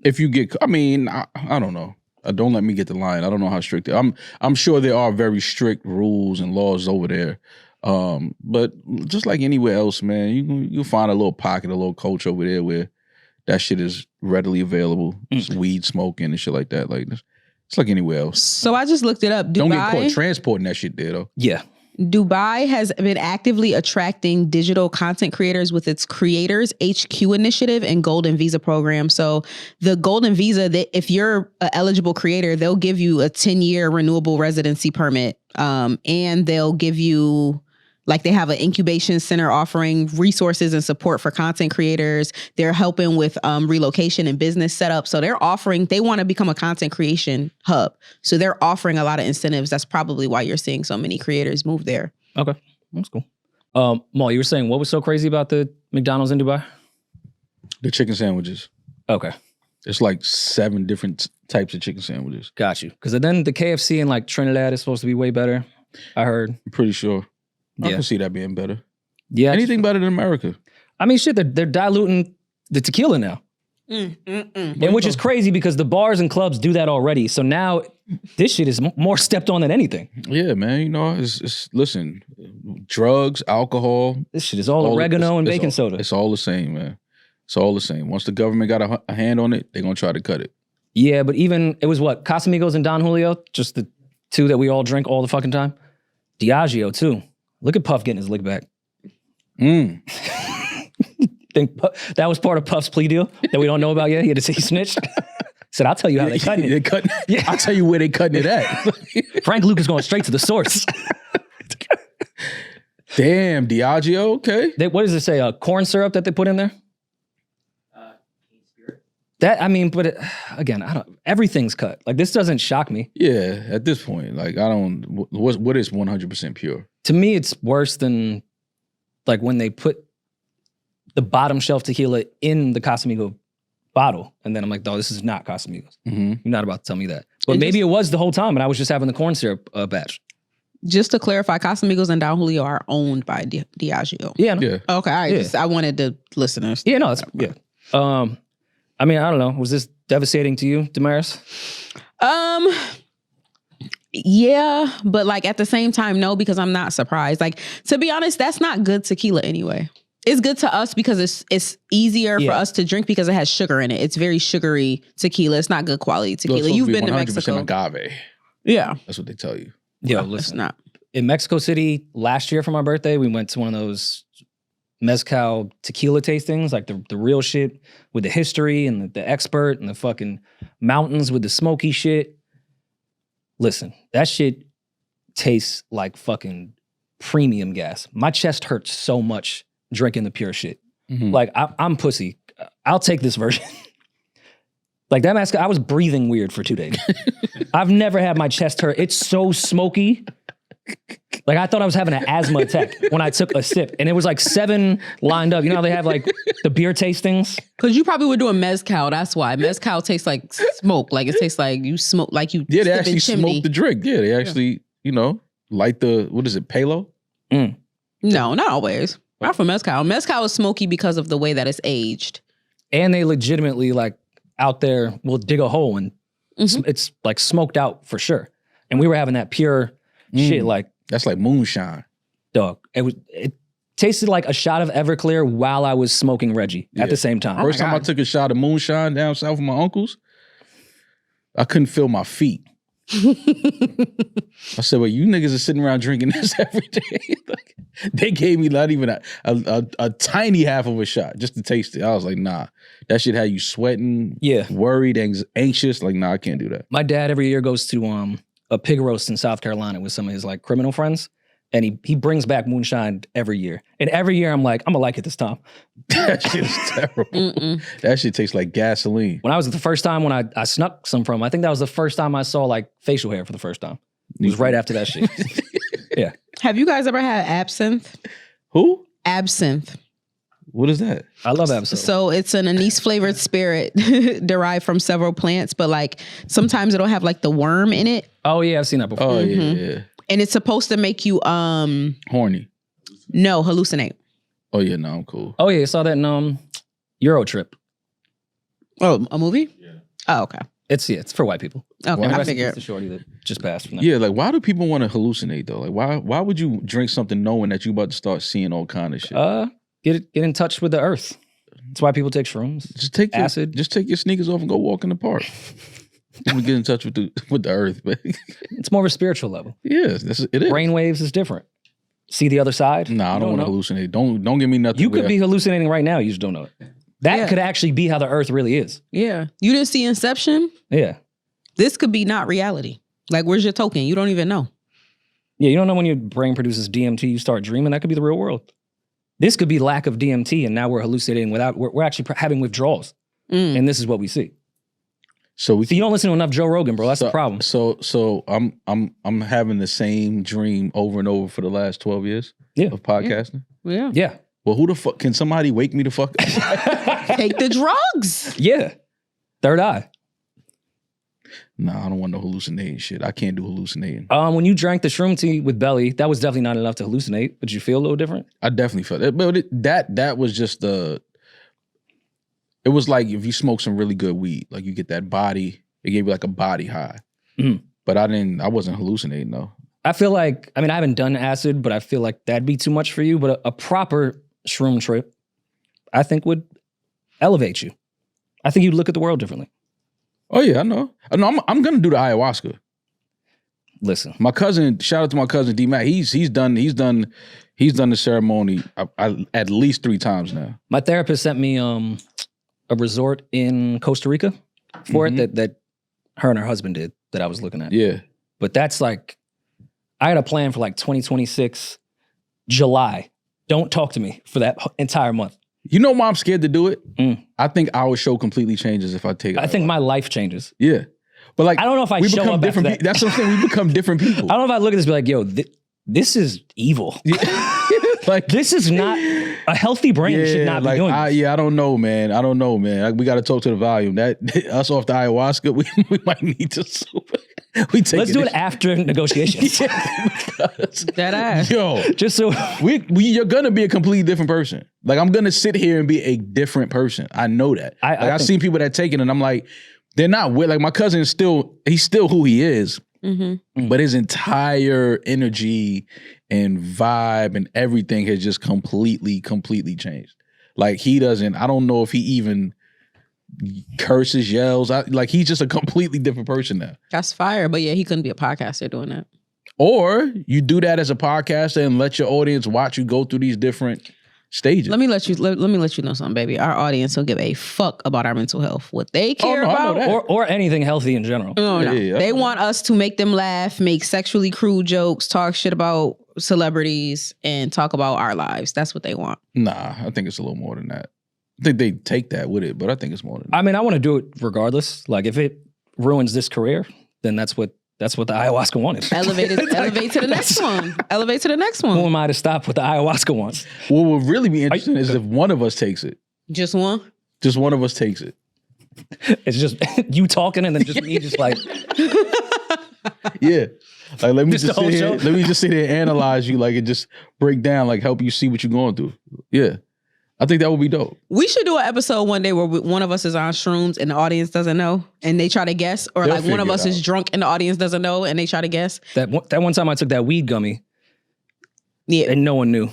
If you get, I mean, I don't know. Don't let me get the line. I don't know how strict. I'm sure there are very strict rules and laws over there. But just like anywhere else, man, you'll find a little pocket, a little culture over there where that shit is readily available. It's weed smoking and shit like that. Like it's like anywhere else. So I just looked it up. Dubai, don't get caught transporting that shit there though. Yeah. Dubai has been actively attracting digital content creators with its Creators HQ initiative and Golden Visa program. So the Golden Visa, that if you're an eligible creator, they'll give you a 10-year renewable residency permit. And they'll give you, like, they have an incubation center offering resources and support for content creators. They're helping with relocation and business setup. So they want to become a content creation hub. So they're offering a lot of incentives. That's probably why you're seeing so many creators move there. Okay, that's cool. Maul, you were saying what was so crazy about the McDonald's in Dubai? The chicken sandwiches. Okay. It's like 7 different types of chicken sandwiches. Got you. Because then the KFC in like Trinidad is supposed to be way better, I heard. I'm pretty sure. I Yeah. can see that being better. Yeah. Anything better than America. I mean, shit, they're diluting the tequila now. And which is crazy because the bars and clubs do that already. So now this shit is more stepped on than anything. Yeah, man. You know, it's listen, drugs, alcohol. This shit is all oregano and baking soda. It's all the same, man. It's all the same. Once the government got a hand on it, they're going to try to cut it. Yeah, but even, it was what? Casamigos and Don Julio? Just the two that we all drink all the fucking time? Diageo, too. Look at Puff getting his lick back. Think that was part of Puff's plea deal that we don't know about yet? He had to say he snitched? Said, I'll tell you how they cutting it. Yeah. I'll tell you where they cutting it at. Frank Lucas going straight to the source. Damn, Diageo, okay. What does it say? Corn syrup that they put in there? That, I mean, but again, everything's cut. Like, this doesn't shock me. Yeah, at this point, like, what is 100% pure? To me, it's worse than, like, when they put the bottom shelf tequila in the Casamigo bottle. And then I'm like, no, this is not Casamigos. You're not about to tell me that. But maybe it was the whole time, and I was just having the corn syrup batch. Just to clarify, Casamigos and Don Julio are owned by Diageo. Yeah. No. Yeah. Okay, all right. Yeah. I wanted the listeners. Yeah, no, yeah. I mean, I don't know. Was this devastating to you, Demaris? Yeah, but like at the same time, no, because I'm not surprised. Like, to be honest, that's not good tequila anyway. It's good to us because it's easier for us to drink because it has sugar in it. It's very sugary tequila. It's not good quality tequila. You've been to Mexico. 100% agave. Yeah. That's what they tell you. Yo, It's listen. not. In Mexico City last year for my birthday, we went to one of those mezcal tequila tastings, like the real shit with the history and the expert and the fucking mountains with the smoky shit. Listen, that shit tastes like fucking premium gas. My chest hurts so much drinking the pure shit. Like, I'm pussy. I'll take this version. Like, that mezcal, I was breathing weird for 2 days. I've never had my chest hurt. It's so smoky. Like, I thought I was having an asthma attack when I took a sip. And it was like 7 lined up. You know how they have like the beer tastings? Because you probably were doing mezcal. That's why. Mezcal tastes like smoke. Like, it tastes like you smoke, like you Yeah, they actually chimney. smoke the drink. Yeah, they actually, you know, light the, what is it, Palo? No, not always. Not for mezcal. Mezcal is smoky because of the way that it's aged. And they legitimately, like, out there will dig a hole and it's like smoked out for sure. And we were having that pure shit, like, That's like moonshine. dog. It tasted like a shot of Everclear while I was smoking Reggie at the same time. First time I took a shot of moonshine down south with my uncles, I couldn't feel my feet. I said, well, you niggas are sitting around drinking this every day. Like, they gave me not even a tiny half of a shot just to taste it. I was like, nah, that shit had you sweating, worried, anxious. Like, nah, I can't do that. My dad every year goes to a pig roast in South Carolina with some of his like criminal friends. And he brings back moonshine every year. And every year I'm like, I'm gonna like it this time. That shit is terrible. That shit tastes like gasoline. When I was the first time when I snuck some from him, I think that was the first time I saw like facial hair for the first time. It was right after that shit. Yeah. Have you guys ever had absinthe? Who? Absinthe. What is that? I love absinthe. So it's an anise flavored spirit derived from several plants, but like sometimes it'll have like the worm in it. Oh yeah, I've seen that before. Oh yeah. And it's supposed to make you horny. No, hallucinate. Oh yeah, no, I'm cool. Oh yeah, I saw that in Euro Trip. Oh, a movie? Yeah. Oh, okay. It's for white people. Okay, And I rest in figured. peace to Shorty that just passed from that. Yeah, like why do people want to hallucinate though? Like why would you drink something knowing that you about to start seeing all kind of shit? Get in touch with the earth. That's why people take shrooms. Just take acid. Just take your sneakers off and go walk in the park. We get in touch with the earth, but It's more of a spiritual level. yeah, it is. Brainwaves is different. See the other side? Nah, I don't want to hallucinate. Don't give me nothing. You could be hallucinating right now. You just don't know it. That could actually be how the earth really is. Yeah. You didn't see Inception? Yeah. This could be not reality. Like, where's your token? You don't even know. Yeah, you don't know when your brain produces DMT, you start dreaming. That could be the real world. This could be lack of DMT, and now we're hallucinating we're actually having withdrawals. And this is what we see. So you don't listen to enough Joe Rogan, bro. That's the problem. So I'm having the same dream over and over for the last 12 years of podcasting. Yeah. Well, who the fuck can somebody wake me the fuck up? Take the drugs. Yeah. Third eye. Nah, I don't want no hallucinating shit. I can't do hallucinating. When you drank the shroom tea with Belly, that was definitely not enough to hallucinate. But you feel a little different? I definitely felt it. But that was just it was like if you smoke some really good weed, like you get that body, it gave you like a body high. But I wasn't hallucinating though. I feel like, I haven't done acid, but I feel like that'd be too much for you. But a proper shroom trip, I think would elevate you. I think you'd look at the world differently. Oh yeah, I know. I'm gonna do the ayahuasca. Listen, my cousin. Shout out to my cousin D Mac. He's done the ceremony at least 3 times now. My therapist sent me a resort in Costa Rica for it that her and her husband did that I was looking at. Yeah, but that's like I had a plan for like 2026 July. Don't talk to me for that entire month. You know why I'm scared to do it? I think our show completely changes if I take it. I think my life changes. Yeah. But like, I don't know if I show up different. That. That's what I'm saying. We become different people. I don't know if I look at this and be like, yo, this is evil. Like, this is not a healthy brain should not be doing this. I don't know, man. Like, we got to talk to the volume. That us off the ayahuasca, we might need to. Let's do it after negotiations. That ass. Yo, just so you're gonna be a completely different person. Like I'm gonna sit here and be a different person. I know that. I've seen people that take it, and I'm like, they're not weird. Like my cousin is he's still who he is, but his entire energy and vibe and everything has just completely changed. Like he doesn't. I don't know if he even curses, yells. Like he's just a completely different person now. That's fire. But yeah, he couldn't be a podcaster doing that. Or you do that as a podcaster and let your audience watch you go through these different stages. Let me let you know something, baby. Our audience don't give a fuck about our mental health. What they care about, or anything healthy in general. No. Yeah, they want us to make them laugh, make sexually crude jokes, talk shit about celebrities, and talk about our lives. That's what they want. Nah, I think it's a little more than that. I think they take that with it, but I think it's more than that. I want to do it regardless. Like if it ruins this career, then that's what the ayahuasca wanted. Elevate to the next one. Elevate to the next one. Who am I to stop what the ayahuasca wants? What would really be interesting is if one of us takes it. Just one? Just one of us takes it. It's just you talking and then just me just like yeah. Like let me just sit here and analyze you, like, and just break down, like help you see what you're going through. Yeah. I think that would be dope. We should do an episode one day where one of us is on shrooms and the audience doesn't know and they try to guess. Or like one of us is drunk and the audience doesn't know and they try to guess. That one time I took that weed gummy. Yeah. And no one knew.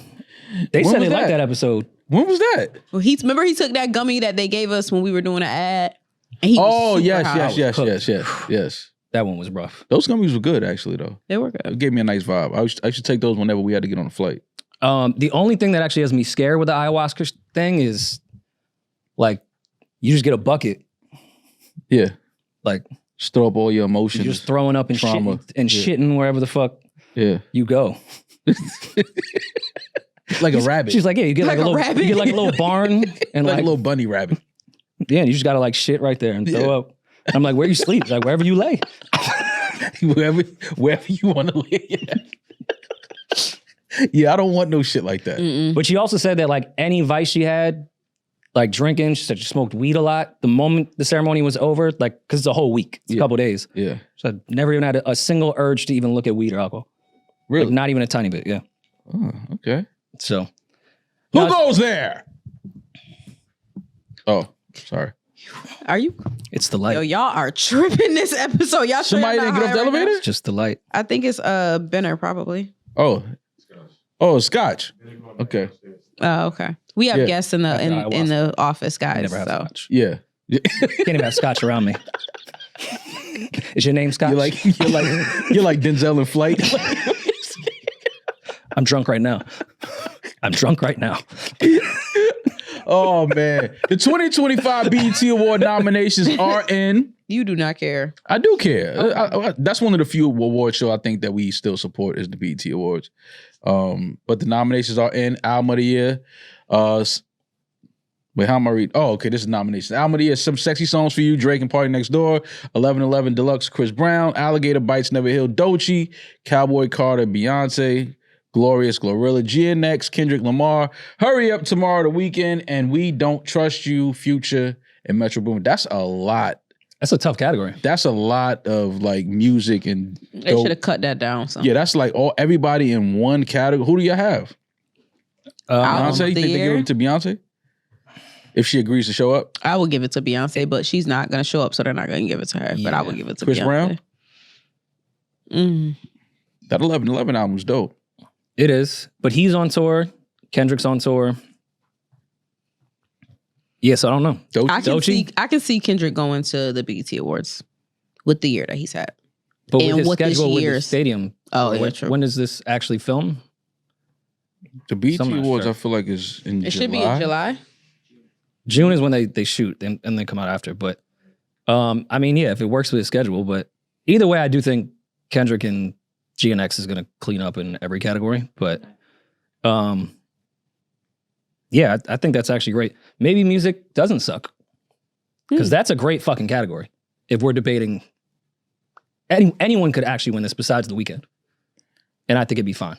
They said they liked that episode. When was that? Well, remember he took that gummy that they gave us when we were doing an ad? And he was yes. That one was rough. Those gummies were good, actually, though. They were good. It gave me a nice vibe. I should take those whenever we had to get on a flight. The only thing that actually has me scared with the ayahuasca thing is, like, you just get a bucket. Yeah. Like, just throw up all your emotions. You're just throwing up and trauma. Shitting wherever the fuck you go. Like a rabbit. She's like, yeah, you get like a little barn and like a little bunny rabbit. Yeah, you just gotta like shit right there and throw up. And I'm like, where you sleep? Like wherever you lay. wherever you want to lay. Yeah, I don't want no shit like that. Mm-mm. But she also said that like any vice she had, like drinking, she said she smoked weed a lot. The moment the ceremony was over, like, because it's a whole week, it's a couple days. Yeah. So I never even had a single urge to even look at weed or alcohol. Really? Like, not even a tiny bit, yeah. Oh, okay. So. Who goes there? Oh, sorry. Are you? It's the light. Yo, y'all are tripping this episode. Y'all sure Somebody y'all didn't get off the high right now? elevator? It's just the light. I think it's Benner probably. Oh, Scotch. Okay. Oh, okay. We have Yeah. guests in the office, I guys. never have So scotch. Yeah. Can't even have scotch around me. Is your name Scotch? You're like Denzel in Flight. I'm drunk right now. I'm drunk right now. Oh man, the 2025 BET Award nominations are in. you do not care. I do care. That's one of the few award shows I think that we still support is the BET Awards. But the nominations are in. Album of the Year. Wait, how am I reading? Oh, okay, this is nominations. Album of the Year, Some Sexy Songs for You, Drake and Party Next Door, 1111 Deluxe, Chris Brown, Alligator Bites, Never Heal, Doechii, Cowboy Carter, Beyonce, Glorious, Glorilla, GNX, Kendrick Lamar, Hurry Up Tomorrow, The Weeknd, and We Don't Trust You, Future, and Metro Boomin. That's a lot. That's a tough category. That's a lot of like music and They should have cut that down. Some. yeah, that's like everybody in one category. Who do you have? Album Beyonce? of You the think they give year? it to Beyonce? If she agrees to show up? I would give it to Beyonce, but she's not going to show up, so they're not going to give it to her. But I would give it to Chris Beyonce. Brown? Mm. That 1111 album's dope. It is. But he's on tour. Kendrick's on tour. Yes, I don't know. Doechii? I can see Kendrick going to the BET Awards with the year that he's had. But And with his what this schedule with the year's- stadium. Oh, yeah, when, true. when does this actually film? The BET I'm not Awards, sure. I feel like is in July. It should be in July. June is when they shoot and they come out after. But I mean, yeah, if it works with his schedule. But either way, I do think Kendrick and GNX is going to clean up in every category. But yeah, I think that's actually great. Maybe music doesn't suck because that's a great fucking category. If we're debating, anyone could actually win this besides The Weeknd, and I think it'd be fine.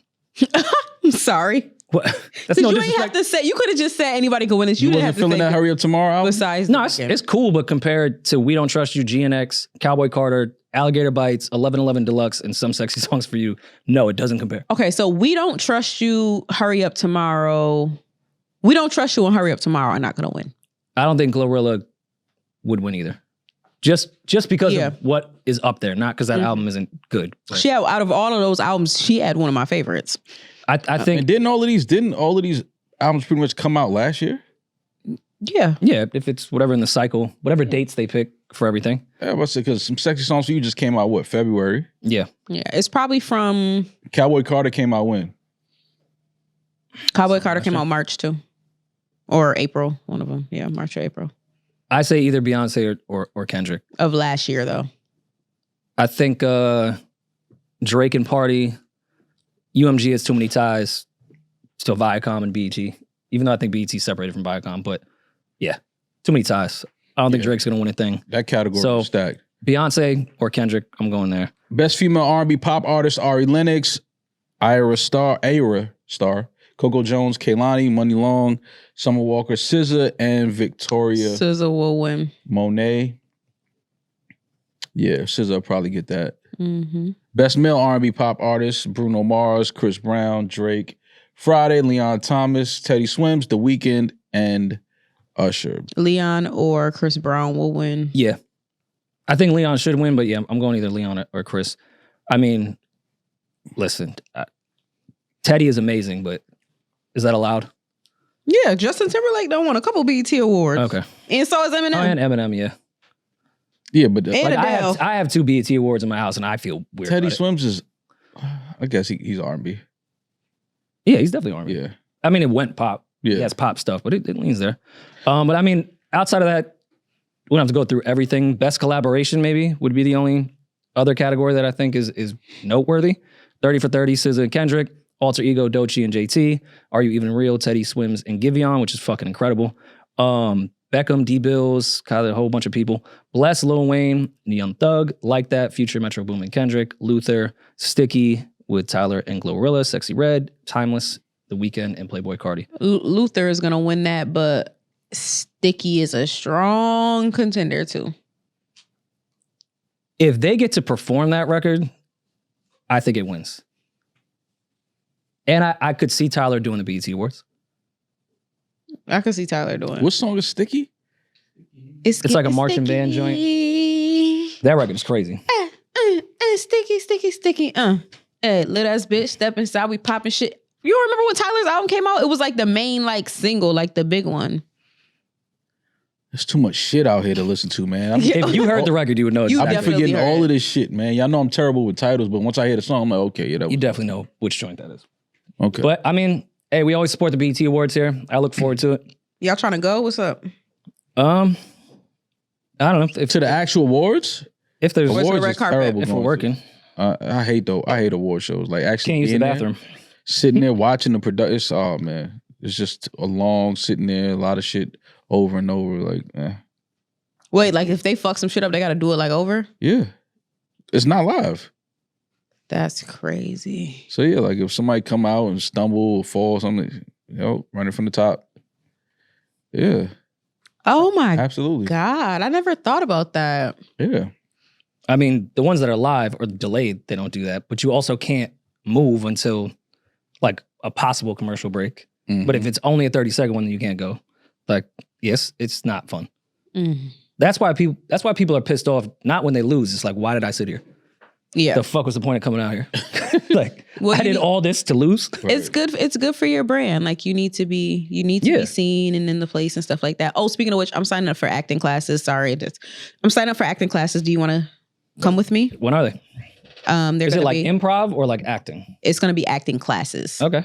I'm sorry. What? That's Because no you ain't have disrespect. to say, you could have just said anybody could win this. You You didn't wasn't have to feeling say that Hurry Up Tomorrow album? besides No, The it's, Weeknd. it's cool, but compared to We Don't Trust You, GNX, Cowboy Carter, Alligator Bites, 1111 Deluxe, and Some Sexy Songs for You, no, it doesn't compare. Okay, so We Don't Trust You, Hurry Up Tomorrow. We Don't Trust You and Hurry Up Tomorrow are not going to win. I don't think Glorilla would win either. Just because Yeah. of what is up there, not because that album isn't good. But She had, out of all of those albums, she had one of my favorites. I And think, didn't all of these albums pretty much come out last year? Yeah. yeah, if it's whatever in the cycle, whatever dates they pick for everything. Yeah, I say because Some Sexy Songs for You just came out, what, February? Yeah. Yeah. It's probably from Cowboy Carter came out when? Cowboy Carter came out March too. Or April, one of them. Yeah, March or April. I say either Beyonce or Kendrick. Of last year, though. I think Drake and Party, UMG has too many ties to Viacom and BET, even though I think BET's separated from Viacom. But yeah, too many ties. I don't think Drake's going to win a thing. That category So- was stacked. Beyonce or Kendrick, I'm going there. Best female R&B pop artist, Ari Lennox, Ira Star, Coco Jones, Kehlani, Money Long, Summer Walker, SZA, and Victoria SZA will win. Monet. Yeah, SZA will probably get that. Mm-hmm. Best male R&B pop artist, Bruno Mars, Chris Brown, Drake, Friday, Leon Thomas, Teddy Swims, The Weeknd, and Usher. Leon or Chris Brown will win. Yeah. I think Leon should win, but yeah, I'm going either Leon or Chris. I mean, listen, Teddy is amazing, but is that allowed? Yeah, Justin Timberlake done won a couple BET awards. Okay. And so is Eminem. Oh, and Eminem, yeah. Yeah, but And Like Adele. I have 2 BET awards in my house, and I feel weird. Teddy about it. Swims is, I guess he's R&B. Yeah, he's definitely R&B. Yeah. I mean, it went pop. Yeah. He has pop stuff, but it leans there. But I mean, outside of that, we don't have to go through everything. Best collaboration maybe would be the only other category that I think is noteworthy. 30 for 30, SZA and Kendrick. Alter Ego, Doechii and JT. Are You Even Real, Teddy Swims and Giveon, which is fucking incredible. Beckham, D-Bills, kind of a whole bunch of people. Bless, Lil Wayne, Young Thug, Like That, Future, Metro Boomin, Kendrick, Luther, Sticky with Tyler and Glorilla, Sexy Red, Timeless, The Weeknd, and Playboy Cardi. Luther is going to win that, but Sticky is a strong contender too. If they get to perform that record, I think it wins. And I could see Tyler doing the BET Awards. I could see Tyler doing it. What song is Sticky? It's like a marching band joint. That record is crazy. Sticky. Hey, lit ass bitch, step inside, we popping shit. You remember when Tyler's album came out? It was like the main like single, like the big one. There's too much shit out here to listen to, man. If you heard the record, you would know. I be forgetting all of this shit, man. Y'all know I'm terrible with titles, but once I hear the song, I'm like, okay, yeah, you definitely know which joint that is. Okay. But I mean, hey, we always support the BET Awards here. I look forward to it. Y'all trying to go? What's up? I don't know if to the actual awards. If there's awards is terrible. If we're working, I hate award shows. Like actually, can't use the bathroom. Sitting there watching the production. Oh man, it's just a long sitting there, a lot of shit over and over. Like, wait, like if they fuck some shit up, they got to do it like over? Yeah, it's not live. That's crazy. So yeah, like if somebody come out and stumble or fall or something, running from the top. Yeah. Oh my absolutely. God, I never thought about that. Yeah. I mean, the ones that are live or delayed, they don't do that. But you also can't move until like a possible commercial break. Mm-hmm. But if it's only a 30-second one, then you can't go. Like, yes, it's not fun. Mm. That's why people are pissed off. Not when they lose. It's like, why did I sit here? Yeah. The fuck was the point of coming out here? Like, I did all this to lose. It's good. It's good for your brand. Like you need to be be seen and in the place and stuff like that. Oh, speaking of which, I'm signing up for acting classes. Sorry, I'm signing up for acting classes. Do you want to come with me? When are they? Is it like improv or like acting? It's going to be acting classes. Okay.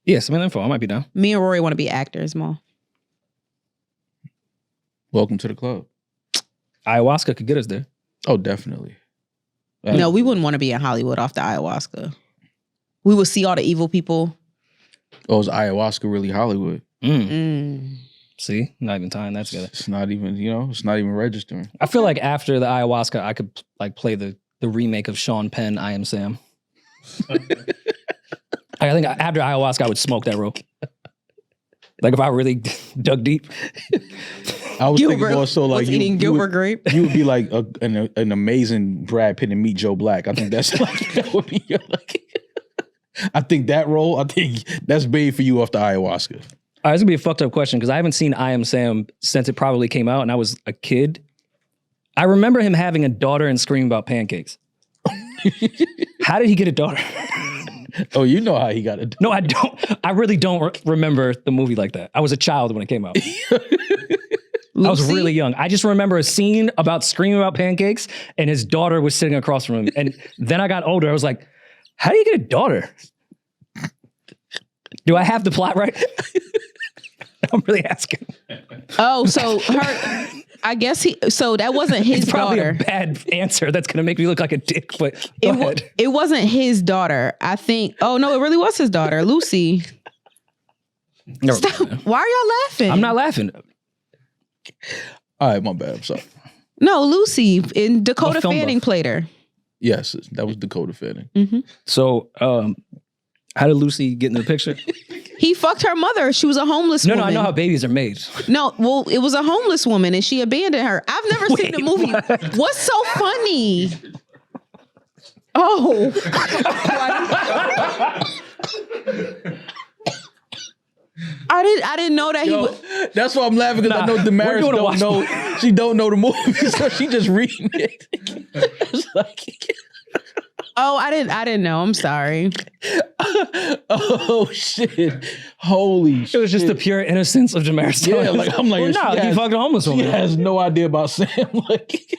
Yeah, send me the info. I might be down. Me and Rory want to be actors, Mo. Welcome to the club. Ayahuasca could get us there. Oh, definitely. No, we wouldn't want to be in Hollywood off the ayahuasca. We would see all the evil people. Oh, is ayahuasca really Hollywood? See, not even tying that together. It's not even, it's not even registering. I feel like after the ayahuasca, I could like play the remake of Sean Penn, I Am Sam. I think after ayahuasca, I would smoke that rope. Like if I really dug deep. I was thinking more so like eating Gilbert grape. You would be like an amazing Brad Pitt and Meet Joe Black. I think that's like that would be your like. I think that role. I think that's made for you off the ayahuasca. All right, this is gonna be a fucked up question because I haven't seen I Am Sam since it probably came out and I was a kid. I remember him having a daughter and screaming about pancakes. How did he get a daughter? Oh, you know how he got it. No, I don't. I really don't remember the movie like that. I was a child when it came out. I was really young. I just remember a scene about screaming about pancakes and his daughter was sitting across from him. And then I got older. I was like, how do you get a daughter? Do I have the plot right? I'm really asking. Oh, so I guess so that wasn't his probably daughter. A bad answer that's going to make me look like a dick, but go ahead. It wasn't his daughter. I think, oh no, it really was his daughter, Lucy. Stop. Why are y'all laughing? I'm not laughing. All right, my bad. I'm sorry. No, Lucy in Dakota Fanning played her. Yes, that was Dakota Fanning. Mm-hmm. So, how did Lucy get in the picture? He fucked her mother. She was a homeless woman. No, I know how babies are made. No, well, it was a homeless woman and she abandoned her. I've never seen the movie. What? What's so funny? Oh. I didn't know that he would. That's why I'm laughing because I know Demaris don't know. She don't know the movie, so she just reading it. It's like, oh, I didn't know. I'm sorry. Oh shit! Holy shit! It was just the pure innocence of Demaris. Yeah, like I'm like, well, no, he fucked a homeless woman. She has no idea about Sam. Like,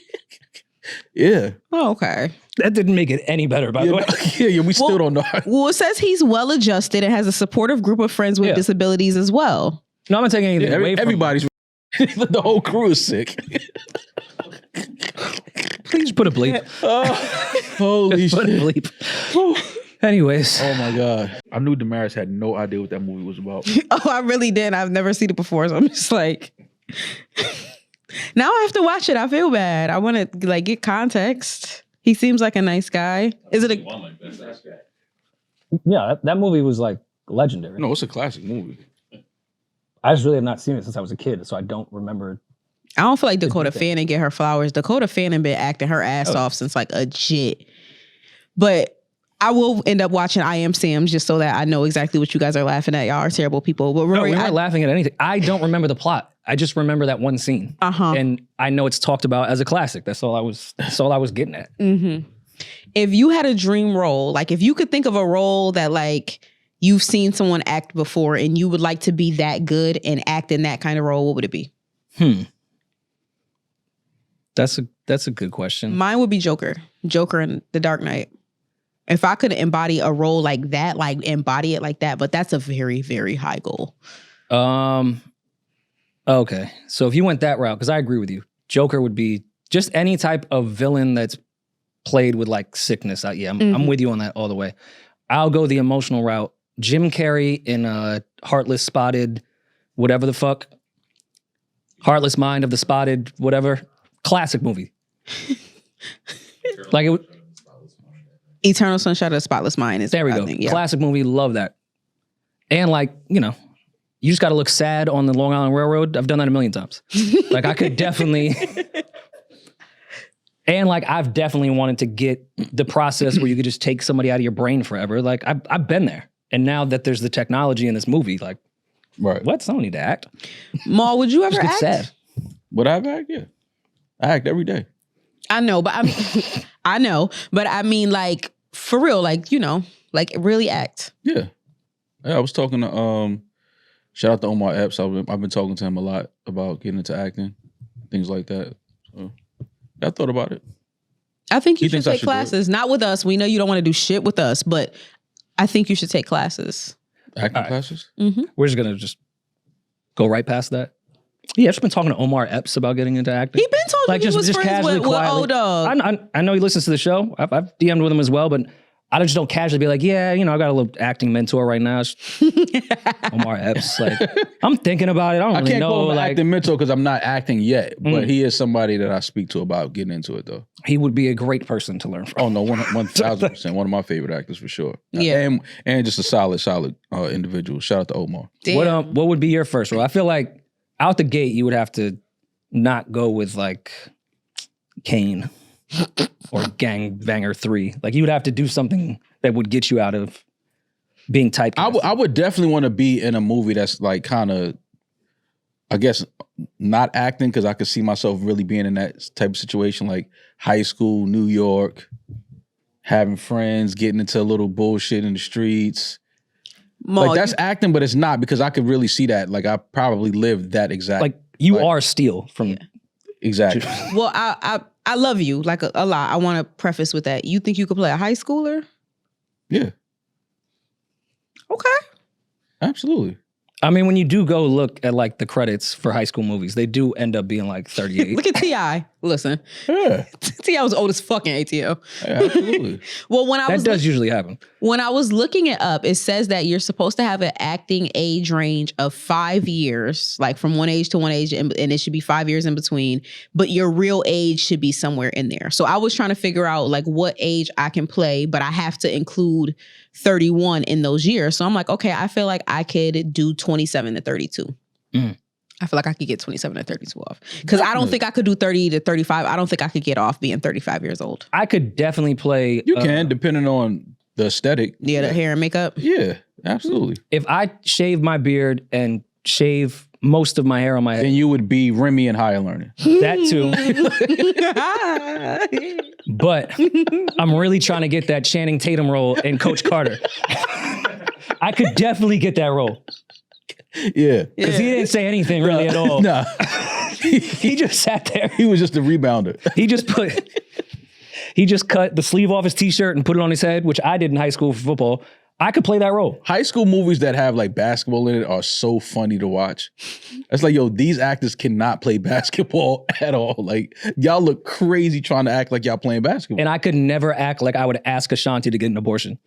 yeah. Oh, okay. That didn't make it any better, by the way. Yeah, we still don't know. Well, it says he's well adjusted and has a supportive group of friends with disabilities as well. No, I'm not taking anything away from everybody's. The whole crew is sick. Please put a bleep. Holy shit. Put a bleep. Anyways. Oh my God. I knew Demaris had no idea what that movie was about. Oh, I really did. I've never seen it before, so I'm just like... Now I have to watch it. I feel bad. I want to like get context. He seems like a nice guy. Is it a... Yeah, that movie was like legendary. No, it's a classic movie. I just really have not seen it since I was a kid, so I don't remember. I don't feel like Dakota Fanning get her flowers. Dakota Fanning been acting her ass off since like a jit. But I will end up watching I Am Sam just so that I know exactly what you guys are laughing at. Y'all are terrible people. But Rory, no, we're not laughing at anything. I don't remember the plot. I just remember that one scene. And I know it's talked about as a classic. That's all I was getting at. Mm-hmm. If you had a dream role, like if you could think of a role that like you've seen someone act before and you would like to be that good and act in that kind of role, what would it be? That's a good question. Mine would be Joker in The Dark Knight. If I could embody a role like that, like embody it like that, but that's a very, very high goal. Okay. So if you went that route, because I agree with you, Joker would be just any type of villain that's played with like sickness. I'm with you on that all the way. I'll go the emotional route. Jim Carrey in Heartless Spotted, whatever the fuck. Heartless Mind of the Spotted, whatever. Classic movie. Like it. Eternal Sunshine of the Spotless Mind is there we go. Think, Classic movie. Love that. And like, you know, you just got to look sad on the Long Island Railroad. I've done that a million times. Like I could definitely. And like I've definitely wanted to get the process where you could just take somebody out of your brain forever. Like I've been there. And now that there's the technology in this movie, like, what? I don't need to act. Maul, would you ever act? Sad. Would I act? Yeah. I act every day. I know, but I mean, like, for real, like, you know, like really act. Yeah. I was talking to, shout out to Omar Epps. I've been talking to him a lot about getting into acting, things like that. So I thought about it. I think you should take classes. Not with us. We know you don't want to do shit with us, but I think you should take classes. Acting classes? Mm-hmm. We're just going to just go right past that. Yeah, I've just been talking to Omar Epps about getting into acting. He been told like, he was friends with old dog. I know he listens to the show. I've DM'd with him as well, but I just don't casually be like, yeah, you know, I got a little acting mentor right now. Omar Epps. Like, I'm thinking about it. I can't call him acting mentor because I'm not acting yet, but he is somebody that I speak to about getting into it, though. He would be a great person to learn from. Oh, no, 1,000%. One of my favorite actors for sure. Yeah. And just a solid individual. Shout out to Omar. Damn. What would be your first role? I feel like out the gate, you would have to not go with like Kane or Gangbanger 3. Like you would have to do something that would get you out of being typecast. I would definitely want to be in a movie that's like kind of, I guess, not acting because I could see myself really being in that type of situation, like high school, New York, having friends, getting into a little bullshit in the streets. Like that's acting, but it's not because I could really see that. Like I probably lived that exact. Like you are Steel from exactly. Well, I love you like a lot. I want to preface with that. You think you could play a high schooler? Yeah. Okay. Absolutely. I mean, when you do go look at like the credits for high school movies, they do end up being like 38. Look at T.I. Listen. Yeah. T.I. was old as fucking ATO. Yeah, absolutely. Well, that does usually happen. When I was looking it up, it says that you're supposed to have an acting age range of 5 years, like from one age to one age, and it should be 5 years in between, but your real age should be somewhere in there. So I was trying to figure out like what age I can play, but I have to include 31 in those years. So I'm like, okay, I feel like I could do 27 to 32. I feel like I could get 27 to 32 off. Because I don't think I could do 30 to 35. I don't think I could get off being 35 years old. I could definitely play. You can, depending on the aesthetic. Yeah, the hair and makeup. Yeah, absolutely. If I shave my beard and shave most of my hair on my head. Then you would be Remy and Higher Learning. That too. But I'm really trying to get that Channing Tatum role in Coach Carter. I could definitely get that role. Yeah. Because he didn't say anything really at all. Nah. He just sat there. He was just a rebounder. He just cut the sleeve off his t-shirt and put it on his head, which I did in high school for football. I could play that role. High school movies that have like basketball in it are so funny to watch. It's like, yo, these actors cannot play basketball at all. Like, y'all look crazy trying to act like y'all playing basketball. And I could never act like I would ask Ashanti to get an abortion.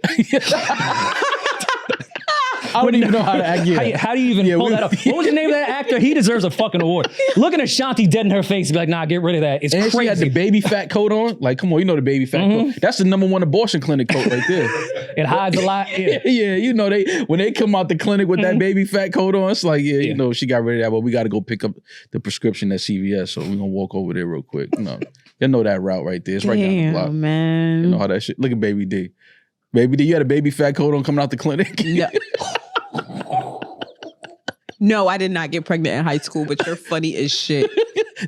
I don't even know how to act. Yeah. How do you even pull that up? What was the name of that actor? He deserves a fucking award. Looking at Ashanti dead in her face and be like, nah, get rid of that. It's and crazy. She had the baby fat coat on. Like, come on, you know the baby fat coat. That's the #1 abortion clinic coat right there. It hides a lot. Yeah. Yeah, you know, when they come out the clinic with that baby fat coat on, it's like, you know, she got rid of that, but we got to go pick up the prescription at CVS, so we're going to walk over there real quick. You know that route right there. It's right down the block. Man. You know how that shit. Look at Baby D. Baby D, you had a baby fat coat on coming out the clinic? Yeah. No, I did not get pregnant in high school, but you're funny as shit.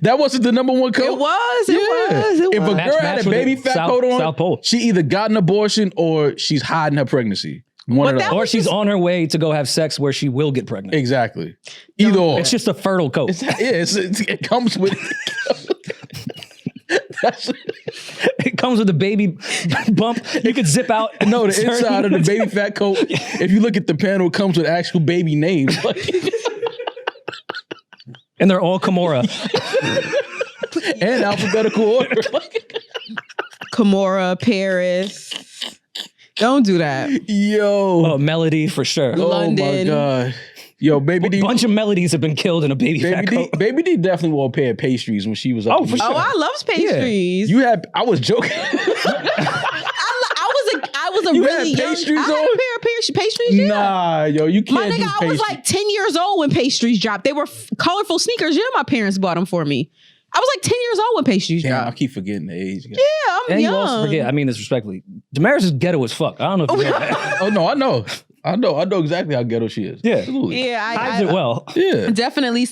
That wasn't the number one code? It was. If a girl had a baby fat coat on, South Pole. she either got an abortion or she's hiding her pregnancy. One of those. Or she's on her way to go have sex where she will get pregnant. Exactly. Either or. It's just a fertile coat. It comes with... It comes with a baby bump. You could zip out. No, the inside of the baby fat coat, if you look at the panel, it comes with actual baby names. And they're all Kimura. And alphabetical order. Kimura, Paris. Don't do that. Yo. Oh, Melody for sure. London. Oh my God. Yo, Baby D. A bunch of melodies have been killed in a baby fat coat. Baby D definitely wore a pair of pastries when she was up. Oh, for sure. Oh, I love pastries. I was joking. I was a You really had young. pastries I had on? a pair of pastries. Yeah. Nah, yo, you can't My nigga, do I was pastries. like 10 years old when pastries dropped. They were colorful sneakers. Yeah, my parents bought them for me. I was like 10 years old when pastries Damn, I dropped. keep forgetting the age. Yeah, I'm And young. you also forget, I mean this respectfully, Demaris is ghetto as fuck. I don't know if you know that. Oh no, I know exactly how ghetto she is. Yeah. Absolutely. Yeah, Hides it well. Yeah. definitely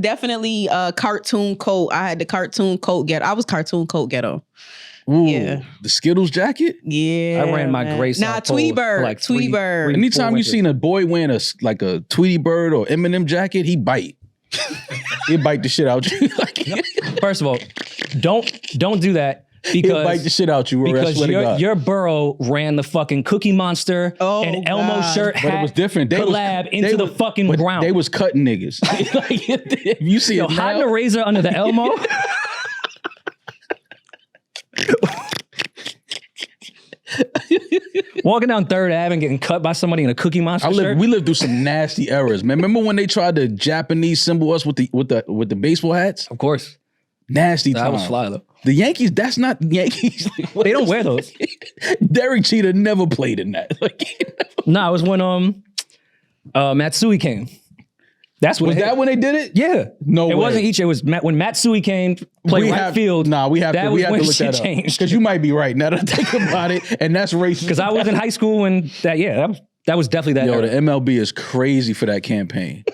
definitely cartoon coat. I had the cartoon coat ghetto. I was cartoon coat ghetto. Ooh, Yeah. The Skittles jacket. Yeah, I ran my man. gray Nah, South Pole Tweety for Bird. like Tweety Bird. three- Anytime you winters. seen a boy wearing a Tweety Bird or Eminem jacket, he bite. He bite the shit out you. First of all, don't do that He'll bite the because shit out you, Rory. I because swear to God. your borough ran the fucking Cookie Monster Oh, and Elmo God. shirt But hat it was different. They collab into the fucking but ground. They was cutting niggas. If you see Yo, it hiding now, a razor under the Elmo. Walking down 3rd Ave and getting cut by somebody in a Cookie Monster shirt. we lived through some nasty eras, man. Remember when they tried to Japanese symbol us with the baseball hats? Of course. Nasty That time. was fly though. The Yankees, that's not Yankees. They don't wear those. Derek Jeter never played in that. Nah, it was when Matsui came. That's what Was it that hit. when they did it? Yeah. No It way. wasn't each. It was when Matsui came, played right field. Nah, we have that to was when look shit that up. changed. Because you might be right now that I think about it, and that's racist. Because I was in high school when that was definitely that Yo, era. the MLB is crazy for that campaign.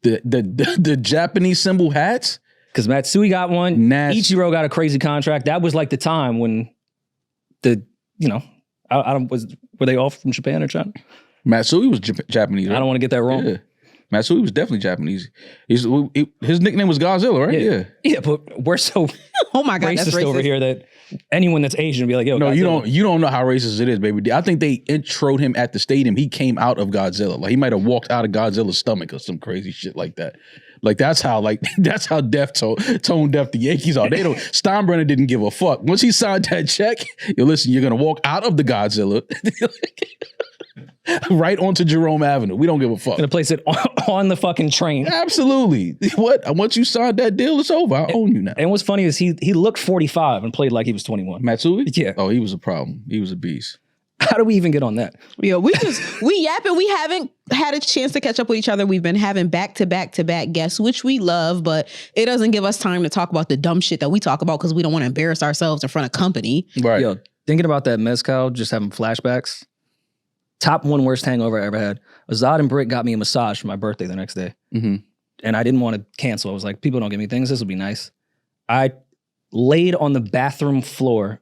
The Japanese symbol hats. Because Matsui got one. Nasty. Ichiro got a crazy contract. That was like the time when I don't were they all from Japan or China? Matsui was Japanese. Right? I don't want to get that wrong. Yeah. Matsui was definitely Japanese. His nickname was Godzilla, right? Yeah. Yeah, but we're so Oh my God, that's racist racist. over here that anyone that's Asian would be like, yo, No, Godzilla. you don't know how racist it is, baby. I think they introed him at the stadium. He came out of Godzilla. Like he might have walked out of Godzilla's stomach or some crazy shit like that. Like that's how tone deaf the Yankees are. They don't. Steinbrenner didn't give a fuck. Once he signed that check, listen, you're gonna walk out of the Godzilla right onto Jerome Avenue. We don't give a fuck. Gonna place it on the fucking train. Absolutely. What? Once you signed that deal, it's over. I own you now. And what's funny is he looked 45 and played like he was 21. Matsui? Yeah. Oh, he was a problem. He was a beast. How do we even get on that? Yeah, we yapping. We haven't had a chance to catch up with each other. We've been having back to back guests, which we love, but it doesn't give us time to talk about the dumb shit that we talk about because we don't want to embarrass ourselves in front of company. Right. Yo, thinking about that mezcal, just having flashbacks. Top one worst hangover I ever had. Azad and Britt got me a massage for my birthday the next day. Mm-hmm. And I didn't want to cancel. I was like, people don't give me things. This will be nice. I laid on the bathroom floor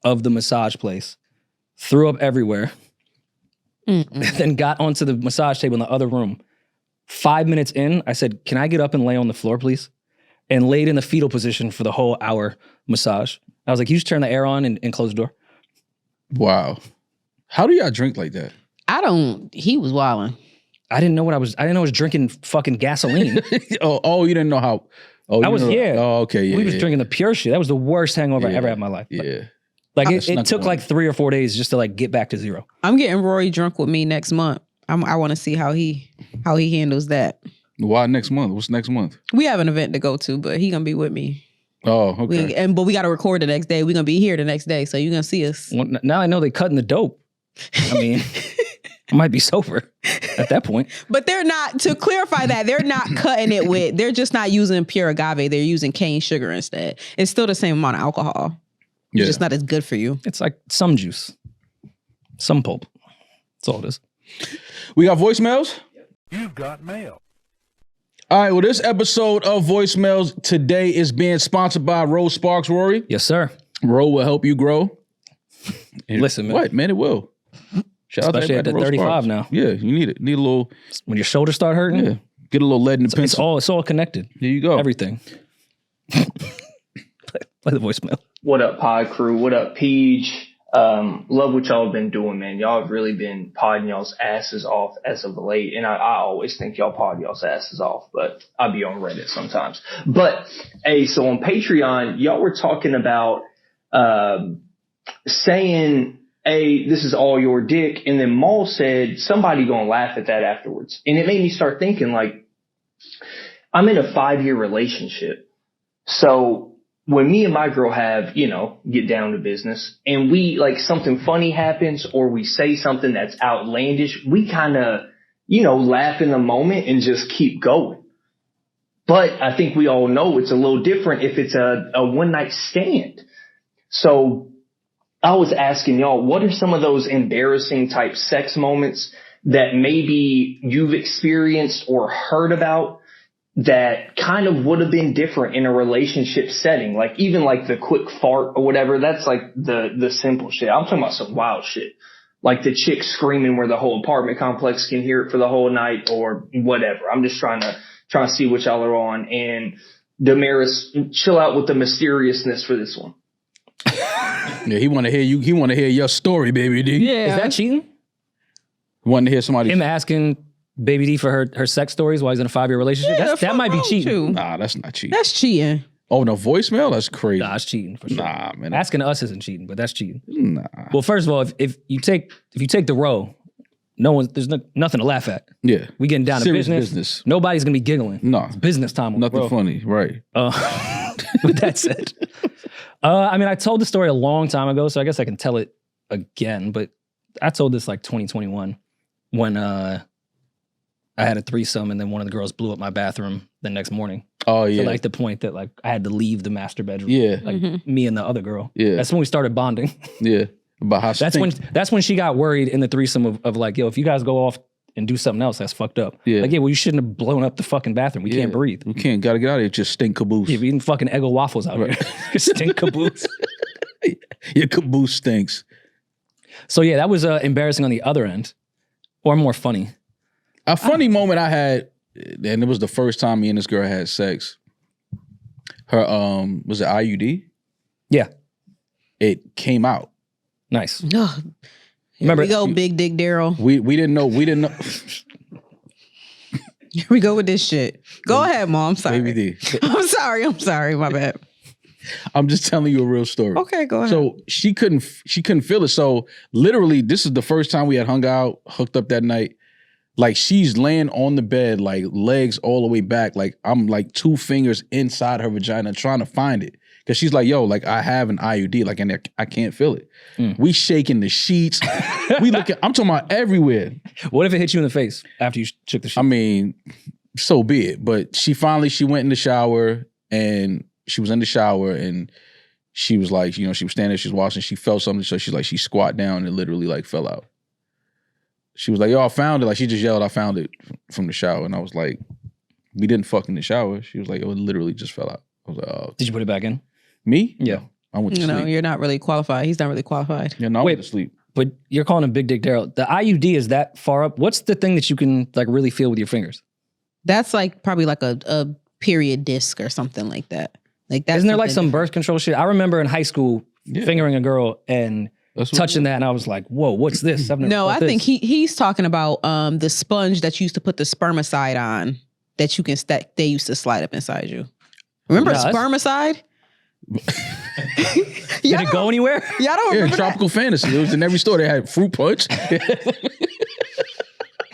of the massage place, threw up everywhere, then got onto the massage table in the other room. 5 minutes in, I said, can I get up and lay on the floor, please? And laid in the fetal position for the whole hour massage. I was like, you just turn the air on and close the door. Wow. How do y'all drink like that? He was wilding. I didn't know I was drinking fucking gasoline. Oh, you didn't know how. Oh, I was, yeah. Oh, okay. Yeah. We was drinking the pure shit. That was the worst hangover I Yeah. ever had in my life. Yeah. Like I it snuck took one. like 3 or 4 days just to like get back to zero. I'm getting Rory drunk with me next month. I want to see how he handles that. Why next month? What's next month? We have an event to go to, but he gonna be with me. Oh, okay. But we got to record the next day. We're gonna be here the next day, so you're gonna see us. Well, now I know they cutting the dope. I mean, I might be sober at that point. But they're not. To clarify that, they're not cutting it with. They're just not using pure agave. They're using cane sugar instead. It's still the same amount of alcohol. It's Yeah. just not as good for you. It's like some juice, some pulp. That's all it is. We got voicemails? You've got mail. All right, well, this episode of Voicemails today is being sponsored by Ro Sparks, Rory. Yes, sir. Ro will help you grow. Listen, man. What, man, it will. Shout Especially out to at Ro 35 Sparks. now. Yeah, you need it. Need a little, When your shoulders start hurting, yeah. Get a little lead in the pencil. it's all connected. There you go. Everything. Play the voicemail. What up, pod crew? What up, Peach? Love what y'all have been doing, man. Y'all have really been podding y'all's asses off as of late. And I always think y'all pod y'all's asses off, but I be on Reddit sometimes. But, hey, so on Patreon, y'all were talking about saying, hey, this is all your dick. And then Maul said, somebody gonna laugh at that afterwards. And it made me start thinking, like, I'm in a 5-year relationship. So when me and my girl have, get down to business and we like something funny happens or we say something that's outlandish, we kind of, laugh in the moment and just keep going. But I think we all know it's a little different if it's a one night stand. So I was asking y'all, what are some of those embarrassing type sex moments that maybe you've experienced or heard about that kind of would have been different in a relationship setting? Like even like the quick fart or whatever, that's like the simple shit. I'm talking about some wild shit. Like the chick screaming where the whole apartment complex can hear it for the whole night or whatever. I'm just trying to see what y'all are on. And Demaris, chill out with the mysteriousness for this one. Yeah, he want to hear you. He want to hear your story, baby D. Yeah. Is that cheating? Want to hear somebody? Him asking Baby D for her sex stories while he's in a 5-year relationship? Yeah, that might be cheating. Nah, that's not cheating. That's cheating. Oh, no, voicemail? That's crazy. Nah, it's cheating for sure. Nah, man. Asking us isn't cheating, but that's cheating. Nah. Well, first of all, if you take the row, there's nothing to laugh at. Yeah. We getting down Serious to business. business. Nobody's gonna be giggling. No. It's business time. Nothing bro. funny, right. With that said, I told the story a long time ago, so I guess I can tell it again. But I told this like 2021 when I had a threesome, and then one of the girls blew up my bathroom the next morning. Oh, yeah. To like the point that like I had to leave the master bedroom. Yeah. Like me and the other girl. Yeah. That's when we started bonding. Yeah. About how That's when she got worried in the threesome of like, yo, if you guys go off and do something else, that's fucked up. Yeah. Like, yeah, well, you shouldn't have blown up the fucking bathroom. We can't breathe. We can't. Gotta get out of here. Just stink caboose. Yeah, we eating fucking Eggo waffles out here. Stink caboose. Your caboose stinks. So yeah, that was embarrassing on the other end, or more funny. A funny moment I had, and it was the first time me and this girl had sex. Her was it IUD? Yeah, it came out. nice. Ugh. Remember, Here we go, Big Dick Daryl. We didn't know. Here we go with this shit. Go ahead, Mom. I'm sorry. Baby D. I'm sorry. My bad. I'm just telling you a real story. Okay, go ahead. So she couldn't feel it. So literally, this is the first time we had hung out, hooked up that night. Like she's laying on the bed, like legs all the way back. Like I'm like 2 fingers inside her vagina trying to find it. Cause she's like, yo, like I have an IUD, like, and I can't feel it. We shaking the sheets. We looking, I'm talking about everywhere. what if it hit you in the face after you shook the shit? I mean, so be it. But she went in the shower, and she was in the shower, and she was like, she was standing there, she was washing, she felt something, so she squat down and it literally like fell out. She was like, yo, I found it. Like she just yelled, I found it from the shower. And I was like, we didn't fuck in the shower. She was like, it literally just fell out. I was like, oh. Did you put it back in? Me? Yeah. I went to No, sleep. you're not really qualified. He's not really qualified. Yeah, no, I went to sleep. But you're calling him Big Dick Daryl. The IUD is that far up. What's the thing that you can like really feel with your fingers? That's like probably like a period disc or something like that. Like that. Isn't there like some birth control shit? I remember in high school fingering a girl and touching that, and I was like, "Whoa, what's this?" I've never No, felt I think this. he's talking about the sponge that you used to put the spermicide on that you can they used to slide up inside you. Remember spermicide? Did it go anywhere? Y'all don't remember Tropical Fantasy. It was in every store. They had fruit punch.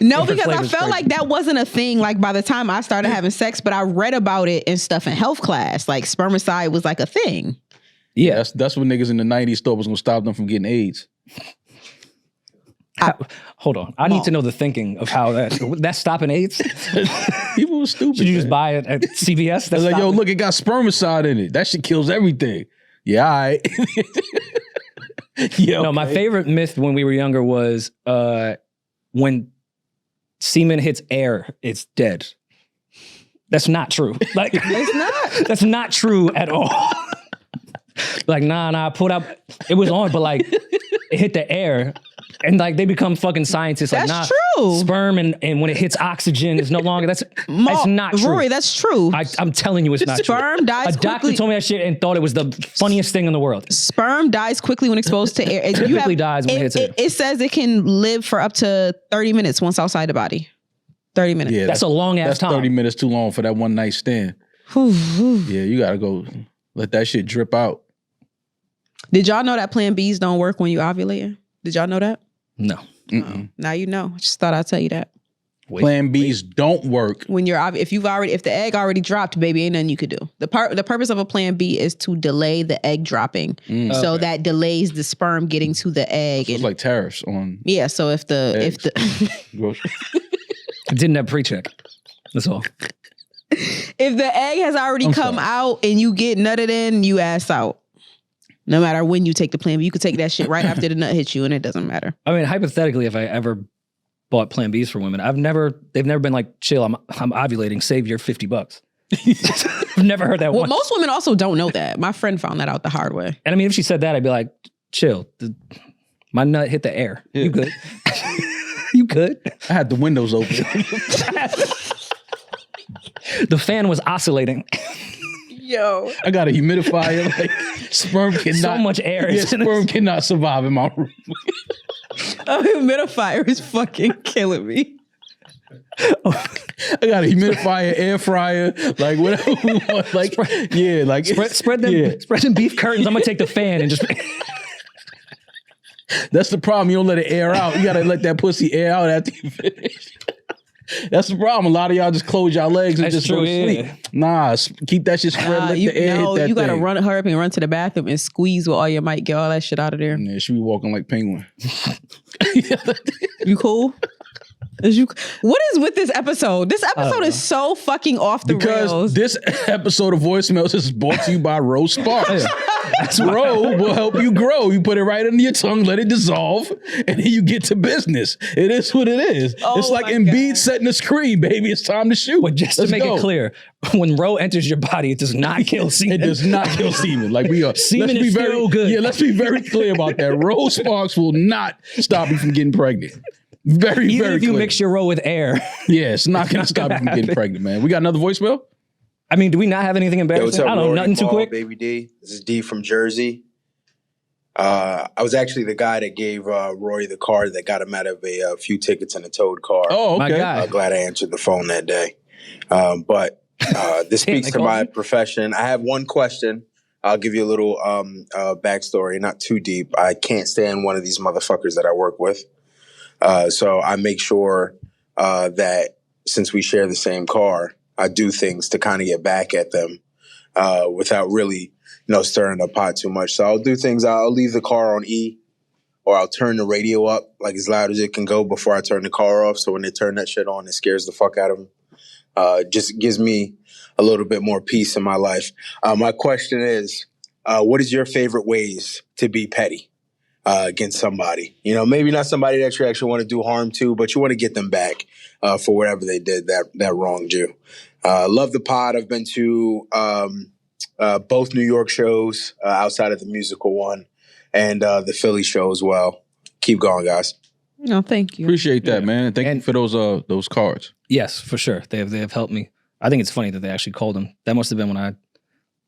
No, because I flavor's felt crazy. like that wasn't a thing. Like by the time I started having sex, but I read about it and stuff in health class. Like spermicide was like a thing. Yeah. That's what niggas in the 90s thought was gonna stop them from getting AIDS. Hold on. I need to know the thinking of how that's stopping AIDS. People were stupid. Should you just man. buy it at CVS? They're like, yo, look, it got spermicide in it. That shit kills everything. Yeah, all right. Yeah, No, my favorite myth when we were younger was when semen hits air, it's dead. That's not true. Like, It's not. that's not true at all. Like, nah, I pulled out, it was on, but like, it hit the air. And like, they become fucking scientists. Like, That's nah, true. sperm and when it hits oxygen, it's no longer, that's not true. Rory, that's true. I'm telling you it's not true. Sperm dies A doctor quickly. told me that shit and thought it was the funniest thing in the world. Sperm dies quickly when exposed to air. Typically dies when it hits air. It says it can live for up to 30 minutes once outside the body. 30 minutes. Yeah, That's a long ass that's time. 30 minutes too long for that one night stand. Yeah, you gotta go let that shit drip out. Did y'all know that Plan Bs don't work when you ovulating? Did y'all know that? No. Now you know. I just thought I'd tell you that. Plan Bs don't work. When you're if the egg already dropped, baby, ain't nothing you could do. The purpose of a Plan B is to delay the egg dropping, so that delays the sperm getting to the egg. So it's like tariffs on. Yeah. So if the I didn't have pre-check. That's all. if the egg has already come out and you get nutted in, you ass out. No matter when you take the Plan B, you could take that shit right after the nut hits you, and it doesn't matter. I mean, hypothetically, if I ever bought Plan Bs for women, they've never been like, chill, I'm ovulating, save your $50. I've never heard that Well, once. most women also don't know that. My friend found that out the hard way. And I mean, if she said that, I'd be like, chill. My nut hit the air. Yeah. You good? You good? I had the windows open. The fan was oscillating. Yo. I got a humidifier. Like sperm cannot. So much air. Yeah, sperm cannot survive in my room. A humidifier is fucking killing me. I got a humidifier, air fryer, like whatever we want. Like yeah, like Spread them beef curtains. I'm gonna take the fan and just. That's the problem. You don't let it air out. You gotta let that pussy air out after you finish. That's the problem. A lot of y'all just close y'all legs and That's just true, go to sleep. yeah. Nah, keep that shit spread. Let the air hit that you gotta thing. hurry up and run to the bathroom and squeeze with all your might. Get all that shit out of there. Yeah, she be walking like penguin. You cool? What is with this episode? This episode is so fucking off the rails. Because this episode of Voicemails is brought to you by Rose Sparks. Grow will help you grow. You put it right under your tongue, let it dissolve, and then you get to business. It is what it is. Oh it's like my Embiid God. setting the screen, baby. It's time to shoot. But just to Let's make go. it clear, when Ro enters your body, it does not kill semen. It does not kill semen. Like we are. Semen let's be is very still good. Yeah, let's be very clear about that. Rose Sparks will not stop you from getting pregnant. Very, Even very if you clear. mix your Ro with air. Yeah, it's not going to stop you from getting happen. pregnant, man. We got another voicemail? I mean, do we not have anything Yo, what's embarrassing? up, I don't know, Rory, nothing too Paul, quick. Baby D. This is D from Jersey. I was actually the guy that gave Rory the card that got him out of a few tickets in a towed car. Oh, okay. My God. Glad I answered the phone that day. But this speaks they to called my you? profession. I have one question. I'll give you a little backstory, not too deep. I can't stand one of these motherfuckers that I work with. So I make sure that since we share the same car, I do things to kind of get back at them without really, stirring the pot too much. So I'll do things. I'll leave the car on E, or I'll turn the radio up like as loud as it can go before I turn the car off. So when they turn that shit on, it scares the fuck out of them. Just gives me a little bit more peace in my life. My question is, what is your favorite ways to be petty against somebody? Maybe not somebody that you actually want to do harm to, but you want to get them back for whatever they did that wronged you. Love the pod. I've been to both New York shows outside of the musical one, and the Philly show as well. Keep going, guys. No, thank you. Appreciate that, man. Thank you for those cards. Yes, for sure. They have helped me. I think it's funny that they actually called them. That must have been when I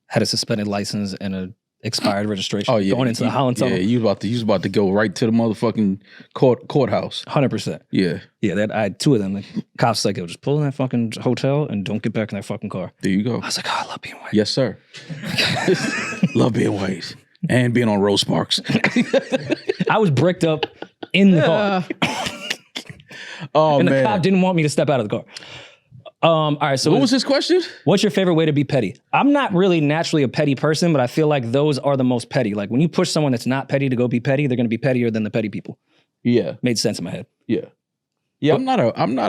had a suspended license and a expired registration. Oh yeah, going into the Holland Tunnel. Yeah, you was about to go right to the motherfucking courthouse. 100%. Yeah, Yeah. I had two of them. The cops like, just pull in that fucking hotel and don't get back in that fucking car. there you go. I was like, I love being white. Yes, sir. Love being white and being on Rose Sparks. I was bricked up in the car, Oh and the man, cop didn't want me to step out of the car. All right. So what was his question? what's your favorite way to be petty? I'm not really naturally a petty person, but I feel like those are the most petty. Like when you push someone that's not petty to go be petty, they're going to be pettier than the petty people. Yeah, Made sense in my head. yeah. I'm not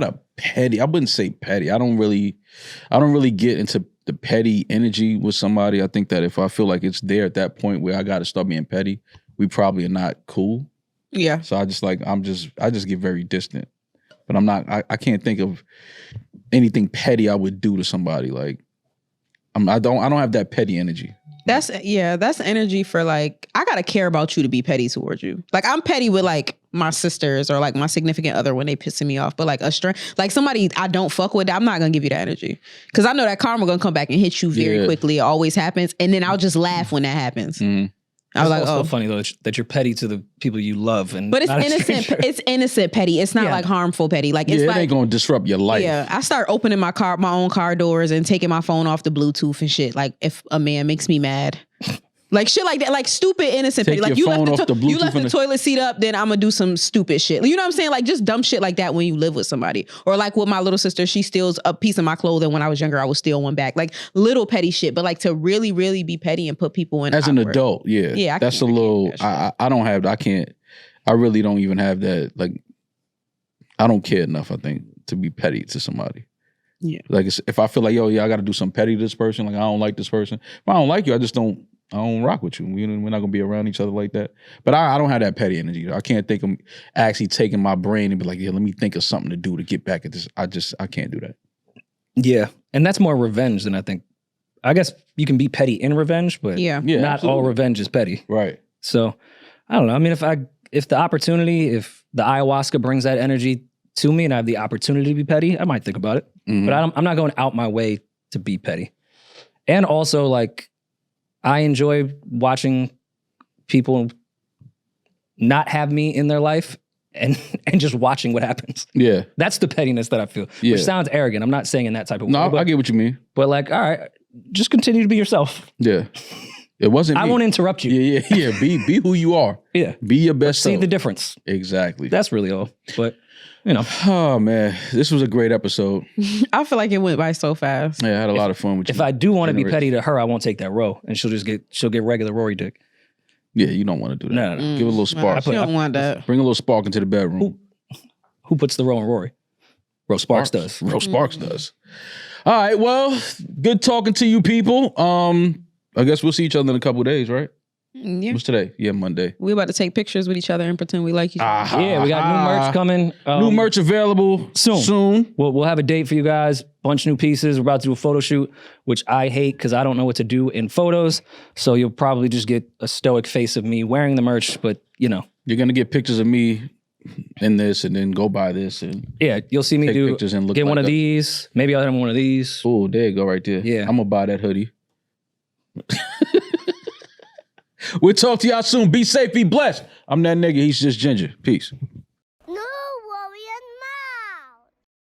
a petty. I wouldn't say petty. I don't really get into the petty energy with somebody. I think that if I feel like it's there at that point where I got to start being petty, we probably are not cool. Yeah. So I just get very distant. But I'm not. I can't think of anything petty I would do to somebody. Like I don't have that petty energy. That's energy for like, I gotta care about you to be petty towards you. Like I'm petty with like my sisters or like my significant other when they pissing me off. But like like somebody I don't fuck with, I'm not gonna give you that energy. Cause I know that karma gonna come back and hit you very quickly. It always happens. And then I'll just laugh when that happens. I was like, also funny though that you're petty to the people you love, and but it's innocent. It's innocent petty. It's not like harmful petty. Like it's it ain't gonna disrupt your life. Yeah, I start opening my own car doors and taking my phone off the Bluetooth and shit. Like if a man makes me mad, like shit like that, like stupid innocent petty. Like you left the toilet seat up, then I'm gonna do some stupid shit. You know what I'm saying? Like just dumb shit like that when you live with somebody. Or like with my little sister, she steals a piece of my clothing when I was younger. I would steal one back. Like little petty shit. But like to really, really be petty and put people in as an adult, yeah, that's a little. I don't have. I can't. I really don't even have that. Like I don't care enough. I think to be petty to somebody. Yeah. Like if I feel like I got to do something petty to this person. Like I don't like this person. If I don't like you, I don't rock with you. We're not gonna be around each other like that. But I don't have that petty energy. I can't think of actually taking my brain and be like, let me think of something to do to get back at this. I can't do that. Yeah, and that's more revenge than I think. I guess you can be petty in revenge, but not absolutely. all revenge is petty. Right. So I don't know. I mean, if the ayahuasca brings that energy to me and I have the opportunity to be petty, I might think about it. Mm-hmm. But I'm not going out my way to be petty. And also, like, I enjoy watching people not have me in their life and just watching what happens. Yeah. That's the pettiness that I feel. Yeah. Which sounds arrogant. I'm not saying in that type of way. No, I get what you mean. But like, all right, just continue to be yourself. Yeah. It wasn't I won't interrupt you. Yeah. Be who you are. Yeah. Be your best self. See the difference. Exactly. That's really all. But oh man, this was a great episode. I feel like it went by so fast. Yeah, I had a lot of fun with you. If I do want to be petty to her, I won't take that row, and she'll get regular Rory dick. Yeah, you don't want to do that. No. Give it a little spark. You don't want that. Bring a little spark into the bedroom. Who puts the row in Rory? Ro Sparks does. Ro Sparks does. All right, well, good talking to you people. I guess we'll see each other in a couple of days, right? Yeah. What's today? Yeah, Monday. We about to take pictures with each other and pretend we like each other. Yeah, we got new merch coming. New merch available soon. We'll have a date for you guys. Bunch of new pieces. We're about to do a photo shoot, which I hate because I don't know what to do in photos. So you'll probably just get a stoic face of me wearing the merch, but you're gonna get pictures of me in this, and then go buy this, and you'll see me do pictures and get one of these. Maybe I'll have one of these. Oh, there you go, right there. Yeah, I'm gonna buy that hoodie. We'll talk to y'all soon. Be safe, be blessed. I'm that nigga. He's just Ginger. Peace.